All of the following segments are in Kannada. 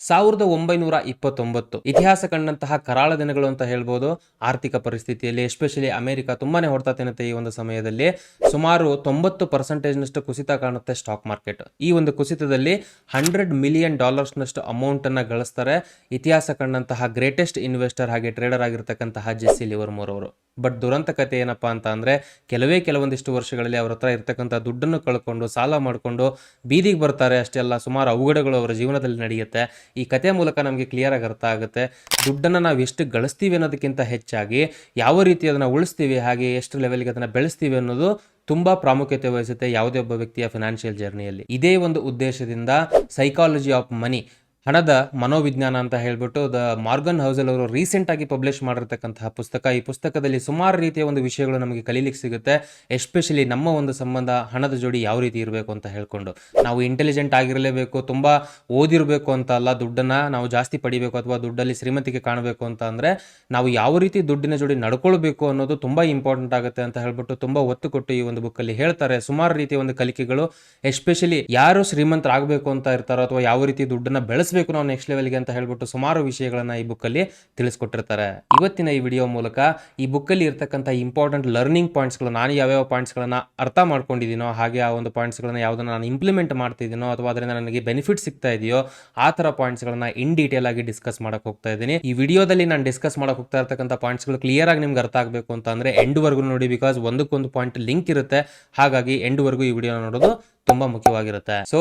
1929 ಇತಿಹಾಸ ಕಂಡಂತಹ ಕರಾಳ ದಿನಗಳು ಅಂತ ಹೇಳ್ಬೋದು. ಆರ್ಥಿಕ ಪರಿಸ್ಥಿತಿಯಲ್ಲಿ ಎಸ್ಪೆಷಲಿ ಅಮೆರಿಕ ತುಂಬಾನೇ ಹೊಡೆತ ತಿನ್ನುತ್ತೆ. ಈ ಒಂದು ಸಮಯದಲ್ಲಿ ಸುಮಾರು 90% ಕುಸಿತ ಕಾಣುತ್ತೆ ಸ್ಟಾಕ್ ಮಾರ್ಕೆಟ್. ಈ ಒಂದು ಕುಸಿತದಲ್ಲಿ $100 million ನಷ್ಟು ಅಮೌಂಟ್ ಅನ್ನ ಗಳಿಸ್ತಾರೆ ಇತಿಹಾಸ ಕಂಡಂತಹ ಗ್ರೇಟೆಸ್ಟ್ ಇನ್ವೆಸ್ಟರ್ ಹಾಗೆ ಟ್ರೇಡರ್ ಆಗಿರ್ತಕ್ಕಂತಹ ಜೆಸ್ಸಿ ಲಿವರ್ಮೋರ್ ಅವರು. ಬಟ್ ದುರಂತ ಕತೆ ಏನಪ್ಪಾ ಅಂತ ಅಂದ್ರೆ ಕೆಲವೊಂದಿಷ್ಟು ವರ್ಷಗಳಲ್ಲಿ ಅವ್ರ ಹತ್ರ ಇರ್ತಕ್ಕಂಥ ದುಡ್ಡನ್ನು ಕಳ್ಕೊಂಡು ಸಾಲ ಮಾಡಿಕೊಂಡು ಬೀದಿಗೆ ಬರ್ತಾರೆ. ಅಷ್ಟೇ ಅಲ್ಲ, ಸುಮಾರು ಅವಘಡಗಳು ಅವರ ಜೀವನದಲ್ಲಿ ನಡೆಯುತ್ತೆ. ಈ ಕಥೆಯ ಮೂಲಕ ನಮಗೆ ಕ್ಲಿಯರ್ ಆಗಿ ಅರ್ಥ ಆಗುತ್ತೆ ದುಡ್ಡನ್ನು ನಾವು ಎಷ್ಟು ಗಳಿಸ್ತೀವಿ ಅನ್ನೋದಕ್ಕಿಂತ ಹೆಚ್ಚಾಗಿ ಯಾವ ರೀತಿ ಅದನ್ನು ಉಳಿಸ್ತೀವಿ ಹಾಗೆ ಎಷ್ಟು ಲೆವೆಲ್ಗೆ ಅದನ್ನು ಬೆಳೆಸ್ತೀವಿ ಅನ್ನೋದು ತುಂಬಾ ಪ್ರಾಮುಖ್ಯತೆ ವಹಿಸುತ್ತೆ ಯಾವುದೇ ಒಬ್ಬ ವ್ಯಕ್ತಿಯ ಫಿನಾನ್ಷಿಯಲ್ ಜರ್ನಿಯಲ್ಲಿ. ಇದೇ ಒಂದು ಉದ್ದೇಶದಿಂದ ಸೈಕಾಲಜಿ ಆಫ್ ಮನಿ, ಹಣದ ಮನೋವಿಜ್ಞಾನ ಅಂತ ಹೇಳ್ಬಿಟ್ಟು ಮಾರ್ಗನ್ ಹೌಸೆಲ್ ಅವರು ರೀಸೆಂಟ್ ಆಗಿ ಪಬ್ಲಿಷ್ ಮಾಡಿರ್ತಕ್ಕಂತಹ ಪುಸ್ತಕ. ಈ ಪುಸ್ತಕದಲ್ಲಿ ಸುಮಾರು ರೀತಿಯ ಒಂದು ವಿಷಯಗಳು ನಮಗೆ ಕಲೀಲಿಕ್ಕೆ ಸಿಗುತ್ತೆ. ಎಸ್ಪೆಷಲಿ ನಮ್ಮ ಒಂದು ಸಂಬಂಧ ಹಣದ ಜೋಡಿ ಯಾವ ರೀತಿ ಇರಬೇಕು ಅಂತ ಹೇಳ್ಕೊಂಡು. ನಾವು ಇಂಟೆಲಿಜೆಂಟ್ ಆಗಿರಲೇಬೇಕು, ತುಂಬಾ ಓದಿರಬೇಕು ಅಂತ ಅಲ್ಲ. ದುಡ್ಡನ್ನ ನಾವು ಜಾಸ್ತಿ ಪಡಿಬೇಕು ಅಥವಾ ದುಡ್ಡಲ್ಲಿ ಶ್ರೀಮಂತಿಕೆ ಕಾಣಬೇಕು ಅಂತ ಅಂದ್ರೆ ನಾವು ಯಾವ ರೀತಿ ದುಡ್ಡಿನ ಜೋಡಿ ನಡ್ಕೊಳ್ಬೇಕು ಅನ್ನೋದು ತುಂಬಾ ಇಂಪಾರ್ಟೆಂಟ್ ಆಗುತ್ತೆ ಅಂತ ಹೇಳ್ಬಿಟ್ಟು ತುಂಬಾ ಒತ್ತು ಕೊಟ್ಟು ಈ ಒಂದು ಬುಕ್ ಅಲ್ಲಿ ಹೇಳ್ತಾರೆ. ಸುಮಾರು ರೀತಿಯ ಒಂದು ಕಲಿಕೆಗಳು, ಎಸ್ಪೆಷಲಿ ಯಾರು ಶ್ರೀಮಂತರಾಗಬೇಕು ಅಂತ ಇರ್ತಾರೋ ಅಥವಾ ಯಾವ ರೀತಿ ದುಡ್ಡನ್ನ ಬೆಳೆಸಬೇಕು ನಾವು ನೆಕ್ಸ್ಟ್ ಲೆವೆಲ್ಗೆ ಅಂತ ಹೇಳ್ಬಿಟ್ಟು ಸುಮಾರು ವಿಷಯಗಳನ್ನ ಈ ಬುಕ್ ಅಲ್ಲಿ ತಿಳಿಸ್ಕೊಟ್ಟಿರ್ತಾರೆ. ಇವತ್ತಿನ ಈ ವಿಡಿಯೋ ಮೂಲಕ ಈ ಬುಕ್ ಅಲ್ಲಿ ಇರ್ತಕ್ಕಂಥ ಇಂಪಾರ್ಟೆಂಟ್ ಲರ್ನಿಂಗ್ ಪಾಯಿಂಟ್ಸ್ ಗಳು, ನಾನು ಯಾವ್ಯಾವ ಪಾಯಿಂಟ್ಸ್ ಗಳನ್ನ ಅರ್ಥ ಮಾಡ್ಕೊಂಡಿದ್ದೀನೋ ಹಾಗೆ ಆ ಒಂದು ಪಾಯಿಂಟ್ಸ್ ಗಳನ್ನ ಯಾವ್ದನ್ನ ನಾನು ಇಂಪ್ಲಿಮೆಂಟ್ ಮಾಡ್ತಿದ್ದೀನೋ ಅಥವಾ ಅದರಿಂದ ನನಗೆ ಬೆನಿಫಿಟ್ ಸಿಗ್ತಾ ಇದೆಯೋ ಆ ತರ ಪಾಯಿಂಟ್ಸ್ ಗಳನ್ನ ಇನ್ ಡೀಟೇಲ್ ಆಗಿ ಡಿಸ್ಕಸ್ ಮಾಡಕ್ ಹೋಗ್ತಾ ಇದ್ದೀನಿ. ಈ ವಿಡಿಯೋದಲ್ಲಿ ನಾನು ಡಿಸ್ಕಸ್ ಮಾಡಕ್ ಹೋಗ್ತಾ ಇರ್ತಕ್ಕಂಥ ಪಾಯಿಂಟ್ಸ್ ಗಳು ಕ್ಲಿಯರ್ ಆಗಿ ನಿಮ್ಗೆ ಅರ್ಥ ಆಗಬೇಕು ಅಂತ ಅಂದ್ರೆ ಎಂಡ್ ವರ್ಗು ನೋಡಿ, ಬಿಕಾಸ್ ಒಂದಕ್ಕೊಂದು ಪಾಯಿಂಟ್ ಲಿಂಕ್ ಇರುತ್ತೆ. ಹಾಗಾಗಿ ಎಂಡ್ ವರ್ಗು ಈ ವಿಡಿಯೋ ನೋಡೋದು ತುಂಬಾ ಮುಖ್ಯವಾಗಿರುತ್ತೆ. So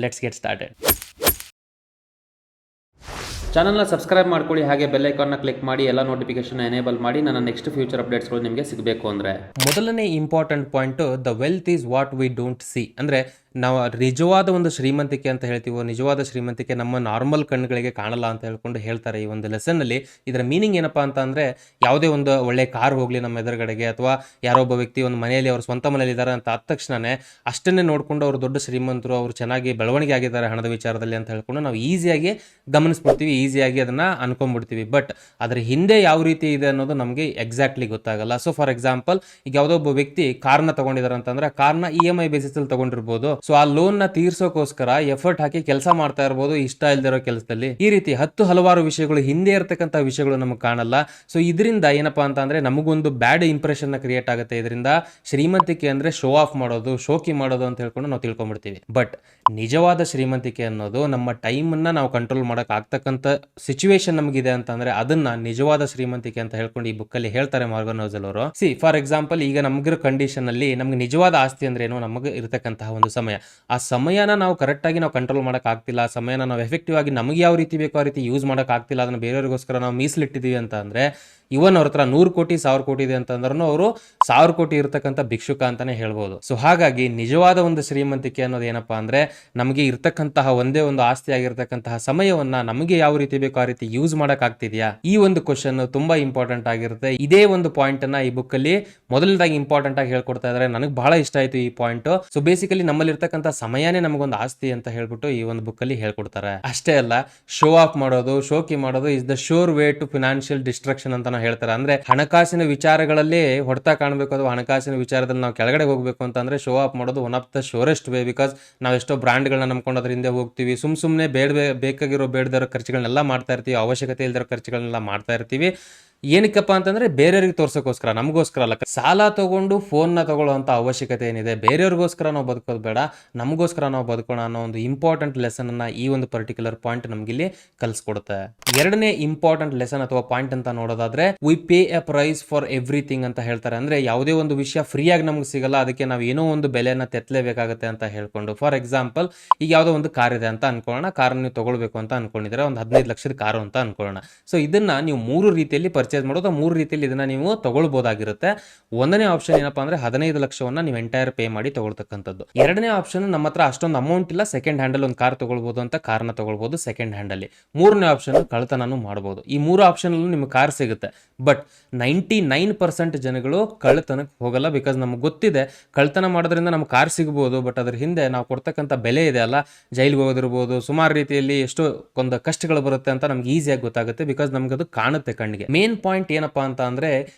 let's get started. ಚಾನಲ್ನ ಸಬ್ಸ್ಕ್ರೈಬ್ ಮಾಡ್ಕೊಳ್ಳಿ, ಹಾಗೆ ಬೆಲ್ ಐಕಾನ್ನ ಕ್ಲಿಕ್ ಮಾಡಿ ಎಲ್ಲ ನೋಟಿಫಿಕೇಶನ್ ಎನೇಬಲ್ ಮಾಡಿ ನನ್ನ ನೆಕ್ಸ್ಟ್ ಫ್ಯೂಚರ್ ಅಪ್ಡೇಟ್ಸ್ಗಳು ನಿಮಗೆ ಸಿಗಬೇಕು ಅಂದರೆ. ಮೊದಲನೇ important point, the wealth is what we don't see. ಅಂದರೆ ನಾವು ನಿಜವಾದ ಒಂದು ಶ್ರೀಮಂತಿಕೆ ಅಂತ ಹೇಳ್ತೀವೋ, ನಿಜವಾದ ಶ್ರೀಮಂತಿಕೆ ನಮ್ಮ ನಾರ್ಮಲ್ ಕಣ್ಣುಗಳಿಗೆ ಕಾಣಲ್ಲ ಅಂತ ಹೇಳ್ಕೊಂಡು ಹೇಳ್ತಾರೆ ಈ ಒಂದು ಲೆಸನ್ ಅಲ್ಲಿ. ಇದರ ಮೀನಿಂಗ್ ಏನಪ್ಪಾ ಅಂತ ಅಂದ್ರೆ, ಯಾವುದೇ ಒಂದು ಒಳ್ಳೆ ಕಾರ್ ಹೋಗ್ಲಿ ನಮ್ಮ ಎದುರುಗಡೆಗೆ ಅಥವಾ ಯಾರೋ ಒಬ್ಬ ವ್ಯಕ್ತಿ ಒಂದು ಮನೆಯಲ್ಲಿ ಅವ್ರ ಸ್ವಂತ ಮನೆಯಲ್ಲಿ ಇದ್ದಾರೆ ಅಂತ ಆದ ತಕ್ಷಣನೇ ಅಷ್ಟನ್ನೇ ನೋಡ್ಕೊಂಡು ಅವ್ರು ದೊಡ್ಡ ಶ್ರೀಮಂತರು, ಅವ್ರು ಚೆನ್ನಾಗಿ ಬೆಳವಣಿಗೆ ಆಗಿದ್ದಾರೆ ಹಣದ ವಿಚಾರದಲ್ಲಿ ಅಂತ ಹೇಳ್ಕೊಂಡು ನಾವು ಈಸಿಯಾಗಿ ಗಮನಿಸ್ಬಿಡ್ತೀವಿ, ಈಸಿಯಾಗಿ ಅದನ್ನ ಅನ್ಕೊಂಡ್ಬಿಡ್ತೀವಿ. ಬಟ್ ಅದ್ರ ಹಿಂದೆ ಯಾವ ರೀತಿ ಇದೆ ಅನ್ನೋದು ನಮಗೆ ಎಕ್ಸಾಕ್ಟ್ಲಿ ಗೊತ್ತಾಗಲ್ಲ. ಸೊ ಫಾರ್ ಎಕ್ಸಾಂಪಲ್, ಈಗ ಯಾವುದೋ ಒಬ್ಬ ವ್ಯಕ್ತಿ ಕಾರ್ನ ತಗೊಂಡಿದ್ದಾರೆ ಅಂತಂದ್ರೆ ಕಾರ್ನ EMI ಬೇಸಿಸ್ ಅಲ್ಲಿ ತಗೊಂಡಿರ್ಬೋದು. ಸೊ ಆ ಲೋನ್ ನ ತೀರ್ಸೋಕೋಸ್ಕರ ಎಫರ್ಟ್ ಹಾಕಿ ಕೆಲಸ ಮಾಡ್ತಾ ಇರಬಹುದು ಇಷ್ಟ ಇಲ್ದಿರೋ ಕೆಲಸದಲ್ಲಿ. ಈ ರೀತಿ ಹಲವಾರು ವಿಷಯಗಳು ಹಿಂದೆ ಇರತಕ್ಕಂತ ವಿಷಯಗಳು ನಮಗೆ ಕಾಣಲ್ಲ. ಸೊ ಇದರಿಂದ ಏನಪ್ಪಾ ಅಂತ ಅಂದ್ರೆ ನಮಗೊಂದು ಬ್ಯಾಡ್ ಇಂಪ್ರೆಷನ್ ಕ್ರಿಯೇಟ್ ಆಗುತ್ತೆ. ಇದರಿಂದ ಶ್ರೀಮಂತಿಕೆ ಅಂದ್ರೆ ಶೋ ಆಫ್ ಮಾಡೋದು, ಶೋಕಿ ಮಾಡೋದು ಅಂತ ಹೇಳ್ಕೊಂಡು ನಾವು ತಿಳ್ಕೊಂಡ್ಬಿಡ್ತೀವಿ. ಬಟ್ ನಿಜವಾದ ಶ್ರೀಮಂತಿಕೆ ಅನ್ನೋದು ನಮ್ಮ ಟೈಮ್ ಅನ್ನ ನಾವು ಕಂಟ್ರೋಲ್ ಮಾಡಕ್ ಆಗ್ತಕ್ಕಂತ ಸಿಚುವೇಶನ್ ನಮಗಿದೆ ಅಂತಂದ್ರೆ ಅದನ್ನ ನಿಜವಾದ ಶ್ರೀಮಂತಿಕೆ ಅಂತ ಹೇಳ್ಕೊಂಡು ಈ ಬುಕ್ ಅಲ್ಲಿ ಹೇಳ್ತಾರೆ ಮಾರ್ಗನ್ ಹೌಸೆಲ್ ಅವರು. ಫಾರ್ ಎಕ್ಸಾಂಪಲ್, ಈಗ ನಮ್ಗಿರೋ ಕಂಡೀಷನ್ ಅಲ್ಲಿ ನಮ್ಗೆ ನಿಜವಾದ ಆಸ್ತಿ ಅಂದ್ರೆ ಏನು, ನಮಗೆ ಇರತಕ್ಕಂತಹ ಒಂದು ಸಮಯ. ಆ ಸಮಯನ ನಾವು ಕರೆಕ್ಟ್ ಆಗಿ ನಾವು ಕಂಟ್ರೋಲ್ ಮಾಡಕ್ ಆಗ್ತಿಲ್ಲ, ಆ ಸಮಯನ ನಾವು ಎಫೆಕ್ಟಿವ್ ಆಗಿ ನಮಗೆ ಯಾವ ರೀತಿ ಬೇಕೋ ಆ ರೀತಿ ಯೂಸ್ ಮಾಡಕ್ ಆಗ್ತಿಲ್ಲ, ಅದನ್ನ ಬೇರೆಯವ್ರಿಗೋಸ್ಕರ ನಾವು ಮೀಸಲಿಟ್ಟಿದೀವಿ ಅಂತ ಅಂದ್ರೆ, ಇವನ್ ಅವ್ರ ಹತ್ರ 100 ಕೋಟಿ 1000 ಕೋಟಿ ಇದೆ ಅಂತಂದ್ರೂ ಅವರು 1000 ಕೋಟಿ ಇರತಕ್ಕಂಥ ಭಿಕ್ಷುಕ ಅಂತಾನೆ ಹೇಳ್ಬೋದು. ಸೊ ಹಾಗಾಗಿ ನಿಜವಾದ ಒಂದು ಶ್ರೀಮಂತಿಕೆ ಅನ್ನೋದು ಏನಪ್ಪಾ ಅಂದ್ರೆ, ನಮಗೆ ಇರ್ತಕ್ಕಂತಹ ಒಂದೇ ಒಂದು ಆಸ್ತಿ ಆಗಿರ್ತಕ್ಕಂತಹ ಸಮಯವನ್ನ ನಮಗೆ ಯಾವ ರೀತಿ ಬೇಕೋ ಆ ರೀತಿ ಯೂಸ್ ಮಾಡಕ್ ಆಗ್ತಿದ್ಯಾ, ಈ ಒಂದು ಕ್ವಶನ್ ತುಂಬಾ ಇಂಪಾರ್ಟೆಂಟ್ ಆಗಿರುತ್ತೆ. ಇದೇ ಒಂದು ಪಾಯಿಂಟ್ ಅನ್ನ ಈ ಬುಕ್ ಅಲ್ಲಿ ಮೊದಲನೇದಾಗಿ ಇಂಪಾರ್ಟೆಂಟ್ ಆಗಿ ಹೇಳ್ಕೊಡ್ತಾ ಇದ್ದಾರೆ. ನನಗೆ ಬಹಳ ಇಷ್ಟ ಆಯ್ತು ಈ ಪಾಯಿಂಟ್. ಸೊ ಬೇಸಿಕಲಿ ನಮ್ಮಲ್ಲಿ ಇರ್ತಕ್ಕಂಥ ಸಮಯನೇ ನಮಗೊಂದು ಆಸ್ತಿ ಅಂತ ಹೇಳ್ಬಿಟ್ಟು ಈ ಒಂದು ಬುಕ್ ಅಲ್ಲಿ ಹೇಳ್ಕೊಡ್ತಾರೆ. ಅಷ್ಟೇ ಅಲ್ಲ, ಶೋ ಆಫ್ ಮಾಡೋದು, ಶೋಕಿ ಮಾಡೋದು is the sure way to financial destruction ಅಂತ ಹೇಳ್ತಾರೆ. ಅಂದ್ರೆ ಹಣಕಾಸಿನ ವಿಚಾರಗಳಲ್ಲಿ ಹೊಡೆತ ಕಾಣಬೇಕು ಅಥವಾ ಹಣಕಾಸಿನ ವಿಚಾರದಲ್ಲಿ ನಾವು ಕೆಳಗಡೆ ಹೋಗ್ಬೇಕು ಅಂತಂದ್ರೆ ಶೋ ಆಫ್ ಮಾಡೋದು one of the shortest way. Because ನಾವು ಎಷ್ಟೋ ಬ್ರಾಂಡ್ಗಳನ್ನ ನಂಬ್ಕೊಂಡು ಅದ್ರ ಹಿಂದೆ ಹೋಗ್ತೀವಿ, ಸುಮ್ಮನೆ ಬೇಕಾಗಿರೋ ಬೇಡದಿರೋ ಖರ್ಚುಗಳನ್ನೆಲ್ಲ ಮಾಡ್ತಾ ಇರ್ತೀವಿ, ಅವಶ್ಯಕತೆ ಇಲ್ದಿರೋ ಖರ್ಚುಗಳನ್ನೆಲ್ಲ ಮಾಡ್ತಾ ಇರ್ತೀವಿ. ಏನಕ್ಕಪ್ಪ ಅಂತಂದ್ರೆ ಬೇರೆಯವ್ರಿಗೆ ತೋರ್ಸೋಕ್ಕೋಸ್ಕರ, ನಮಗೋಸ್ಕರ ಅಲ್ಲ. ಸಾಲ ತಗೊಂಡು ಫೋನ್ನ ತಗೊಳ್ಳೋಂಥ ಅವಶ್ಯಕತೆ ಏನಿದೆ, ಬೇರೆಯವ್ರಿಗೋಸ್ಕರ ನಾವು ಬದುಕೋದು ಬೇಡ, ನಮಗೋಸ್ಕರ ನಾವು ಬದುಕೋಣ ಅನ್ನೋ ಒಂದು ಇಂಪಾರ್ಟೆಂಟ್ ಲೆಸನ್ ಅನ್ನ ಈ ಒಂದು ಪರ್ಟಿಕ್ಯುಲರ್ ಪಾಯಿಂಟ್ ನಮ್ಗಿಲ್ಲಿ ಕಲಿಸ್ಕೊಡುತ್ತೆ. ಎರಡನೇ ಇಂಪಾರ್ಟೆಂಟ್ ಲೆಸನ್ ಅಥವಾ ಪಾಯಿಂಟ್ ಅಂತ ನೋಡೋದಾದ್ರೆ, we pay a price for everything ಅಂತ ಹೇಳ್ತಾರೆ. ಅಂದ್ರೆ ಯಾವುದೇ ಒಂದು ವಿಷಯ ಫ್ರೀಯಾಗಿ ನಮ್ಗೆ ಸಿಗಲ್ಲ, ಅದಕ್ಕೆ ನಾವು ಏನೋ ಒಂದು ಬೆಲೆಯನ್ನ ತೆತ್ತಲೇಬೇಕಾಗುತ್ತೆ ಅಂತ ಹೇಳ್ಕೊಂಡು. ಫಾರ್ ಎಕ್ಸಾಂಪಲ್, ಈಗ ಯಾವುದೋ ಒಂದು ಕಾರ್ ಇದೆ ಅಂತ ಅನ್ಕೊಳ್ಳೋಣ, ಕಾರ್ ನೀವು ತಗೊಳ್ಬೇಕು ಅಂತ ಅನ್ಕೊಂಡಿದ್ರೆ, ಒಂದು 15 ಲಕ್ಷದ ಕಾರು ಅಂತ ಅನ್ಕೊಳ್ಳೋಣ. ಸೊ ಇದನ್ನ ನೀವು 3 ರೀತಿಯಲ್ಲಿ ಪರ್ಚೇಸ್ ಮಾಡೋದು, 3 ರೀತಿಯಲ್ಲಿ ಇದನ್ನ ನೀವು ತಗೊಳ್ಬಹುದಾಗಿರುತ್ತೆ. ಒಂದನೇ ಆಪ್ಷನ್ ಏನಪ್ಪಾ ಅಂದ್ರೆ 15 ಲಕ್ಷವನ್ನ ನೀವು ಎಂಟೈರ್ ಪೇ ಮಾಡಿ ತಗೊಳ್ತಕ್ಕಂಥದ್ದು. ಎರಡನೇ ಆಪ್ಷನ್, ನಮ್ಮ ಹತ್ರ ಅಷ್ಟೊಂದು ಅಮೌಂಟ್ ಇಲ್ಲ, ಸೆಕೆಂಡ್ ಹ್ಯಾಂಡಲ್ ಒಂದು ಕಾರ್ ತಗೊಳ್ಬಹುದು ಅಂತ ಕಾರ್ನ ತಗೊಳ್ಬಹುದು ಸೆಕೆಂಡ್ ಹ್ಯಾಂಡ್ ಅಲ್ಲಿ. ಮೂರನೇ ಆಪ್ಷನ್, ಕಳ್ತನೂ ಮಾಡಬಹುದು. ಈ 3 ಆಪ್ಷನ್ ಅಲ್ಲೂ ನಿಮ್ಗೆ ಕಾರ್ ಸಿಗುತ್ತೆ. ಬಟ್ 99% ಜನಗಳು ಕಳ್ತನಕ್ಕೆ ಹೋಗಲ್ಲ. ಬಿಕಾಸ್ ನಮ್ಗೆ ಗೊತ್ತಿದೆ ಕಳ್ತನ ಮಾಡೋದ್ರಿಂದ ನಮ್ಗೆ ಕಾರ್ ಸಿಗಬಹುದು, ಬಟ್ ಅದ್ರ ಹಿಂದೆ ನಾವು ಕೊಡ್ತಕ್ಕಂಥ ಬೆಲೆ ಇದೆ ಅಲ್ಲ, ಜೈಲ್ಗೆ ಹೋಗೋದಿರ್ಬೋದು, ಸುಮಾರು ರೀತಿಯಲ್ಲಿ ಎಷ್ಟೋ ಒಂದು ಕಷ್ಟಗಳು ಬರುತ್ತೆ ಅಂತ ನಮ್ಗೆ ಈಸಿಯಾಗಿ ಗೊತ್ತಾಗುತ್ತೆ. ಬಿಕಾಸ್ ನಮ್ಗೆ ಅದು ಕಾಣುತ್ತೆ ಕಣ್ಣಿಗೆ. ಮೇನ್ ಪಾಯಿಂಟ್ ಏನಪ್ಪ ಅಂತ ಅಂದರೆ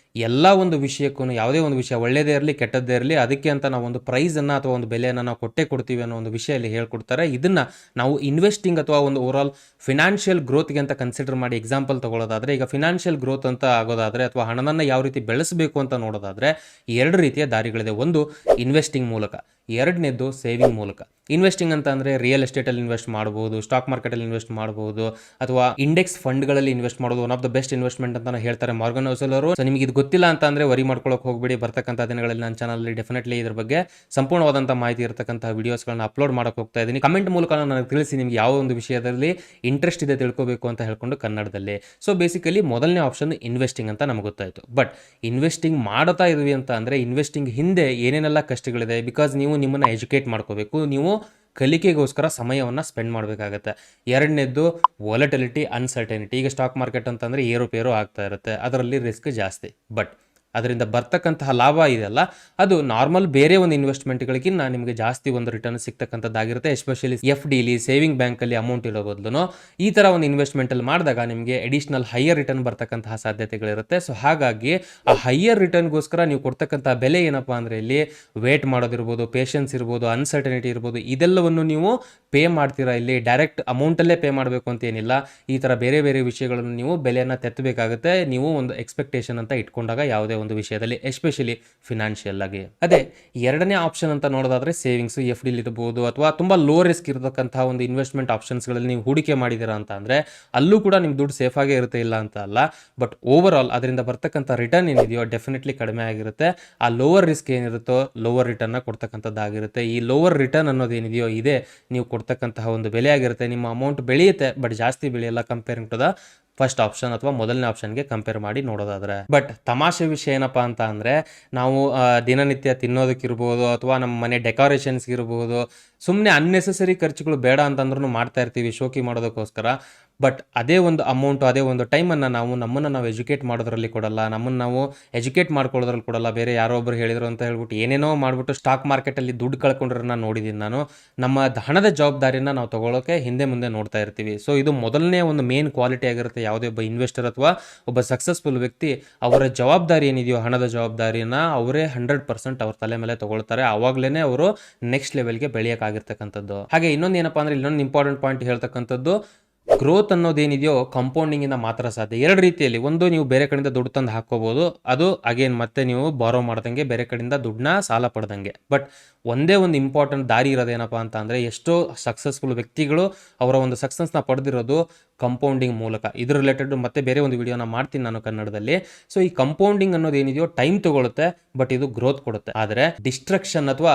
ಎಲ್ಲ ಒಂದು ವಿಷಯಕ್ಕೂ ಯಾವುದೇ ಒಂದು ವಿಷಯ ಒಳ್ಳೆಯದೇ ಇರಲಿ ಕೆಟ್ಟದ್ದೇ ಇರಲಿ ಅದಕ್ಕೆ ಅಂತ ನಾವು ಒಂದು ಪ್ರೈಸನ್ನು ಅಥವಾ ಒಂದು ಬೆಲೆಯನ್ನು ನಾವು ಕೊಟ್ಟೇ ಕೊಡ್ತೀವಿ ಅನ್ನೋ ಒಂದು ವಿಷಯ ಇಲ್ಲಿ ಹೇಳ್ಕೊಡ್ತಾರೆ. ಇದನ್ನು ನಾವು ಇನ್ವೆಸ್ಟಿಂಗ್ ಅಥವಾ ಒಂದು ಓವರಾಲ್ ಫಿನಾನ್ಷಿಯಲ್ ಗ್ರೋತ್ಗೆ ಅಂತ ಕನ್ಸಿಡರ್ ಮಾಡಿ ಎಕ್ಸಾಂಪಲ್ ತಗೊಳ್ಳೋದಾದರೆ, ಈಗ ಫಿನಾನ್ಷಿಯಲ್ ಗ್ರೋತ್ ಅಂತ ಆಗೋದಾದರೆ ಅಥವಾ ಹಣವನ್ನು ಯಾವ ರೀತಿ ಬೆಳೆಸಬೇಕು ಅಂತ ನೋಡೋದಾದರೆ 2 ರೀತಿಯ ದಾರಿಗಳಿದೆ. ಒಂದು ಇನ್ವೆಸ್ಟಿಂಗ್ ಮೂಲಕ, ಎರಡನೇದು ಸೇವಿಂಗ್ ಮೂಲಕ. ಇನ್ವೆಸ್ಟಿಂಗ್ ಅಂತ ಅಂದರೆ ರಿಯಲ್ ಎಸ್ಟೇಟಲ್ಲಿ ಇನ್ವೆಸ್ಟ್ ಮಾಡ್ಬೋದು, ಸ್ಟಾಕ್ ಮಾರ್ಕೆಟಲ್ಲಿ ಇನ್ವೆಸ್ಟ್ ಮಾಡ್ಬೋದು, ಅಥವಾ ಇಂಡೆಕ್ಸ್ ಫಂಡ್ಗಳಲ್ಲಿ ಇನ್ವೆಸ್ಟ್ ಮಾಡೋದು one of the best investment ಅಂತ ಹೇಳ್ತಾರೆ ಮಾರ್ಗನ್ ಹೌಸೆಲ್ ಅವರು. ಸೊ ನಿಮಗೆ ಇದು ಗೊತ್ತಿಲ್ಲ ಅಂತ ಅಂದರೆ ವರಿ ಮಾಡ್ಕೊಳ್ಳೋಕೆ ಹೋಗಬೇಡಿ. ಬರ್ತಕ್ಕಂಥ ದಿನಗಳಲ್ಲಿ ನನ್ನ ಚಾನಲಲ್ಲಿ ಡೆಫಿನೆಟ್ಲಿ ಇದ್ರ ಬಗ್ಗೆ ಸಂಪೂರ್ಣವಾದಂಥ ಮಾಹಿತಿ ಇರತಕ್ಕಂಥ ವಿಡಿಯೋಸ್ಗಳನ್ನ ಅಪ್ಲೋಡ್ ಮಾಡೋಕೆ ಹೋಗ್ತಾ ಇದ್ದೀನಿ. ಕಮೆಂಟ್ ಮೂಲಕ ನನಗೆ ತಿಳಿಸಿ ನಿಮ್ಗೆ ಯಾವ ಒಂದು ವಿಷಯದಲ್ಲಿ ಇಂಟ್ರೆಸ್ಟ್ ಇದೆ ತಿಳ್ಕೋಬೇಕು ಅಂತ ಹೇಳ್ಕೊಂಡು ಕನ್ನಡದಲ್ಲಿ. ಸೊ ಬೇಸಿಕಲಿ ಮೊದಲನೇ ಆಪ್ಷನ್ ಇನ್ವೆಸ್ಟಿಂಗ್ ಅಂತ ನಮಗೆ ಗೊತ್ತಾಯಿತು. ಬಟ್ ಇನ್ವೆಸ್ಟಿಂಗ್ ಮಾಡ್ತಾ ಇದ್ವಿ ಅಂತ ಅಂದರೆ ಇನ್ವೆಸ್ಟಿಂಗ್ ಹಿಂದೆ ಏನೇನೆಲ್ಲ ಕಷ್ಟಗಳಿದೆ, ಬಿಕಾಸ್ ನೀವು ನಿಮ್ಮನ್ನು ಎಜುಕೇಟ್ ಮಾಡ್ಕೋಬೇಕು, ನೀವು ಕಲಿಕೆಗೋಸ್ಕರ ಸಮಯವನ್ನು ಸ್ಪೆಂಡ್ ಮಾಡಬೇಕಾಗತ್ತೆ. ಎರಡನೇದ್ದು ವಾಲಟಿಲಿಟಿ, ಅನ್ಸರ್ಟನಿಟಿ. ಈಗ ಸ್ಟಾಕ್ ಮಾರ್ಕೆಟ್ ಅಂತಂದರೆ ಏರುಪೇರು ಆಗ್ತಾ ಇರುತ್ತೆ, ಅದರಲ್ಲಿ ರಿಸ್ಕ್ ಜಾಸ್ತಿ. ಬಟ್ ಅದರಿಂದ ಬರ್ತಕ್ಕಂತಹ ಲಾಭ ಇದೆಯಲ್ಲ ಅದು ನಾರ್ಮಲ್ ಬೇರೆ ಒಂದು ಇನ್ವೆಸ್ಟ್ಮೆಂಟ್ಗಳಿಗಿಂತ ನಿಮಗೆ ಜಾಸ್ತಿ ಒಂದು ರಿಟರ್ನ್ ಸಿಗ್ತಕ್ಕಂಥದ್ದಾಗಿರುತ್ತೆ. ಎಸ್ಪೆಷಲಿ FDಲಿ ಸೇವಿಂಗ್ ಬ್ಯಾಂಕಲ್ಲಿ ಅಮೌಂಟ್ ಇರೋ ಬದಲು ಈ ಥರ ಒಂದು ಇನ್ವೆಸ್ಟ್ಮೆಂಟಲ್ಲಿ ಮಾಡಿದಾಗ ನಿಮಗೆ ಅಡಿಷ್ನಲ್ ಹೈಯರ್ ರಿಟರ್ನ್ ಬರ್ತಕ್ಕಂತಹ ಸಾಧ್ಯತೆಗಳಿರುತ್ತೆ. ಸೊ ಹಾಗಾಗಿ ಆ ಹೈಯರ್ ರಿಟರ್ನ್ಗೋಸ್ಕರ ನೀವು ಕೊಡ್ತಕ್ಕಂಥ ಬೆಲೆ ಏನಪ್ಪ ಅಂದರೆ ಇಲ್ಲಿ ವೇಟ್ ಮಾಡೋದಿರ್ಬೋದು, ಪೇಷನ್ಸ್ ಇರ್ಬೋದು, ಅನ್ಸರ್ಟನಿಟಿ ಇರ್ಬೋದು, ಇದೆಲ್ಲವನ್ನು ನೀವು ಪೇ ಮಾಡ್ತೀರಾ. ಇಲ್ಲಿ ಡೈರೆಕ್ಟ್ ಅಮೌಂಟಲ್ಲೇ ಪೇ ಮಾಡಬೇಕು ಅಂತ ಏನಿಲ್ಲ. ಈ ಥರ ಬೇರೆ ಬೇರೆ ವಿಷಯಗಳನ್ನು ನೀವು ಬೆಲೆಯನ್ನು ತೆತ್ತಬೇಕಾಗುತ್ತೆ, ನೀವು ಒಂದು ಎಕ್ಸ್ಪೆಕ್ಟೇಷನ್ ಅಂತ ಇಟ್ಕೊಂಡಾಗ ಯಾವುದೇ ಒಂದು ವಿಷಯದಲ್ಲಿ, ಎಸ್ಪೆಷಲಿ ಫಿನಾನ್ಷಿಯಲ್ ಆಗಿ. ಅದೇ ಎರಡನೇ ಆಪ್ಷನ್ ಅಂತ ನೋಡೋದಾದ್ರೆ ಸೇವಿಂಗ್ಸ್, FD ಇರ್ಬೋದು, ಅಥವಾ ತುಂಬಾ ಲೋ ರಿಸ್ಕ್ ಇರತಕ್ಕಂತಹ ಒಂದು ಇನ್ವೆಸ್ಟ್ಮೆಂಟ್ ಆಪ್ಷನ್ಸ್ಗಳಲ್ಲಿ ನೀವು ಹೂಡಿಕೆ ಮಾಡಿದ್ದೀರಾ ಅಂತ ಅಂದ್ರೆ ಅಲ್ಲೂ ಕೂಡ ನಿಮ್ ದುಡ್ಡು ಸೇಫ್ ಆಗೇ ಇರುತ್ತೆ, ಇಲ್ಲ ಅಂತ ಅಲ್ಲ. ಬಟ್ ಓವರ್ ಆಲ್ ಅದರಿಂದ ಬರ್ತಕ್ಕಂಥ ರಿಟರ್ನ್ ಏನಿದೆಯೋ ಡೆಫಿನೆಟ್ಲಿ ಕಡಿಮೆ ಆಗಿರುತ್ತೆ. ಆ ಲೋವರ್ ರಿಸ್ಕ್ ಏನಿರುತ್ತೋ ಲೋವರ್ ರಿಟರ್ನ್ ಕೊಡ್ತಕ್ಕಂಥದ್ದಾಗಿರುತ್ತೆ. ಈ ಲೋವರ್ ರಿಟರ್ನ್ ಅನ್ನೋದೇನಿದೆಯೋ ಇದೇ ನೀವು ಕೊಡ್ತಕ್ಕಂತಹ ಒಂದು ಬೆಲೆ ಆಗಿರುತ್ತೆ. ನಿಮ್ಮ ಅಮೌಂಟ್ ಬೆಳೆಯುತ್ತೆ, ಬಟ್ ಜಾಸ್ತಿ ಬೆಳೆಯಲ್ಲ comparing to the first option ಅಥವಾ ಮೊದಲನೇ ಆಪ್ಷನ್ಗೆ ಕಂಪೇರ್ ಮಾಡಿ ನೋಡೋದಾದ್ರೆ. ಬಟ್ ತಮಾಷೆ ವಿಷಯ ಏನಪ್ಪಾ ಅಂತ ಅಂದ್ರೆ ನಾವು ದಿನನಿತ್ಯ ತಿನ್ನೋದಕ್ಕಿರ್ಬೋದು ಅಥವಾ ನಮ್ಮ ಮನೆ ಡೆಕೋರೇಷನ್ಸ್ ಇರ್ಬೋದು, ಸುಮ್ಮನೆ ಅನ್ನೆಸೆಸರಿ ಖರ್ಚುಗಳು ಬೇಡ ಅಂತಂದ್ರೂ ಮಾಡ್ತಾ ಇರ್ತೀವಿ ಶೋಕಿ ಮಾಡೋದಕ್ಕೋಸ್ಕರ. ಬಟ್ ಅದೇ ಒಂದು ಅಮೌಂಟು, ಅದೇ ಒಂದು ಟೈಮನ್ನು ನಮ್ಮನ್ನು ನಾವು ಎಜುಕೇಟ್ ಮಾಡೋದ್ರಲ್ಲಿ ಕೊಡಲ್ಲ, ನಮ್ಮನ್ನು ನಾವು ಎಜುಕೇಟ್ ಮಾಡ್ಕೊಳ್ಳೋದ್ರಲ್ಲಿ ಕೊಡಲ್ಲ. ಬೇರೆ ಯಾರೋ ಒಬ್ರು ಹೇಳಿದ್ರು ಅಂತ ಹೇಳ್ಬಿಟ್ಟು ಏನೇನೋ ಮಾಡಿಬಿಟ್ಟು ಸ್ಟಾಕ್ ಮಾರ್ಕೆಟಲ್ಲಿ ದುಡ್ಡು ಕಳ್ಕೊಂಡ್ರನ್ನ ನೋಡಿದ್ದೀನಿ ನಾನು. ನಮ್ಮ ಹಣದ ಜವಾಬ್ದಾರಿನ ನಾವು ತಗೊಳ್ಳೋಕೆ ಹಿಂದೆ ಮುಂದೆ ನೋಡ್ತಾ ಇರ್ತೀವಿ. ಸೊ ಇದು ಮೊದಲನೇ ಒಂದು ಮೇನ್ ಕ್ವಾಲಿಟಿ ಆಗಿರುತ್ತೆ ಯಾವುದೇ ಒಬ್ಬ ಇನ್ವೆಸ್ಟರ್ ಅಥವಾ ಒಬ್ಬ ಸಕ್ಸಸ್ಫುಲ್ ವ್ಯಕ್ತಿ. ಅವರ ಜವಾಬ್ದಾರಿ ಏನಿದೆಯೋ ಹಣದ ಜವಾಬ್ದಾರಿನ ಅವರೇ 100% ಅವ್ರ ತಲೆ ಮೇಲೆ ತಗೊಳ್ತಾರೆ. ಆವಾಗಲೇ ಅವರು ನೆಕ್ಸ್ಟ್ ಲೆವೆಲ್ಗೆ ಬೆಳೆಯೋಕ್ಕಾಗಿರ್ತಕ್ಕಂಥದ್ದು. ಹಾಗೆ ಇನ್ನೊಂದು ಏನಪ್ಪಾ ಅಂದ್ರೆ ಇನ್ನೊಂದು ಇಂಪಾರ್ಟೆಂಟ್ ಪಾಯಿಂಟ್ ಹೇಳ್ತಕ್ಕಂಥದ್ದು, ಗ್ರೋತ್ ಅನ್ನೋದೇನಿದೆಯೋ ಕಂಪೌಂಡಿಂಗ್ ಇಂದ ಮಾತ್ರ ಸಾಧ್ಯ. 2 ರೀತಿಯಲ್ಲಿ. ಒಂದು, ನೀವು ಬೇರೆ ಕಡೆಯಿಂದ ದುಡ್ಡು ತಂದು ಹಾಕೋಬಹುದು, ಅದು ಅಗೇನ್ ಮತ್ತೆ ನೀವು ಬಾರೋ ಮಾಡ್ದಂಗೆ, ಬೇರೆ ಕಡೆಯಿಂದ ದುಡ್ಡನ್ನ ಸಾಲ ಪಡೆದಂಗೆ. ಬಟ್ ಒಂದೇ ಒಂದು ಇಂಪಾರ್ಟೆಂಟ್ ದಾರಿ ಇರೋದೇನಪ್ಪ ಅಂತ ಅಂದರೆ, ಎಷ್ಟೋ ಸಕ್ಸಸ್ಫುಲ್ ವ್ಯಕ್ತಿಗಳು ಅವರ ಒಂದು ಸಕ್ಸಸ್ನ ಪಡೆದಿರೋದು ಕಂಪೌಂಡಿಂಗ್ ಮೂಲಕ. ಇದ್ರ ರಿಲೇಟೆಡ್ ಮತ್ತೆ ಬೇರೆ ಒಂದು ವಿಡಿಯೋನ ಮಾಡ್ತೀನಿ ನಾನು ಕನ್ನಡದಲ್ಲಿ. ಸೊ ಈ ಕಂಪೌಂಡಿಂಗ್ ಅನ್ನೋದೇನಿದೆಯೋ ಟೈಮ್ ತಗೊಳುತ್ತೆ, ಬಟ್ ಇದು ಗ್ರೋತ್ ಕೊಡುತ್ತೆ. ಆದರೆ ಡಿಸ್ಟ್ರಕ್ಷನ್ ಅಥವಾ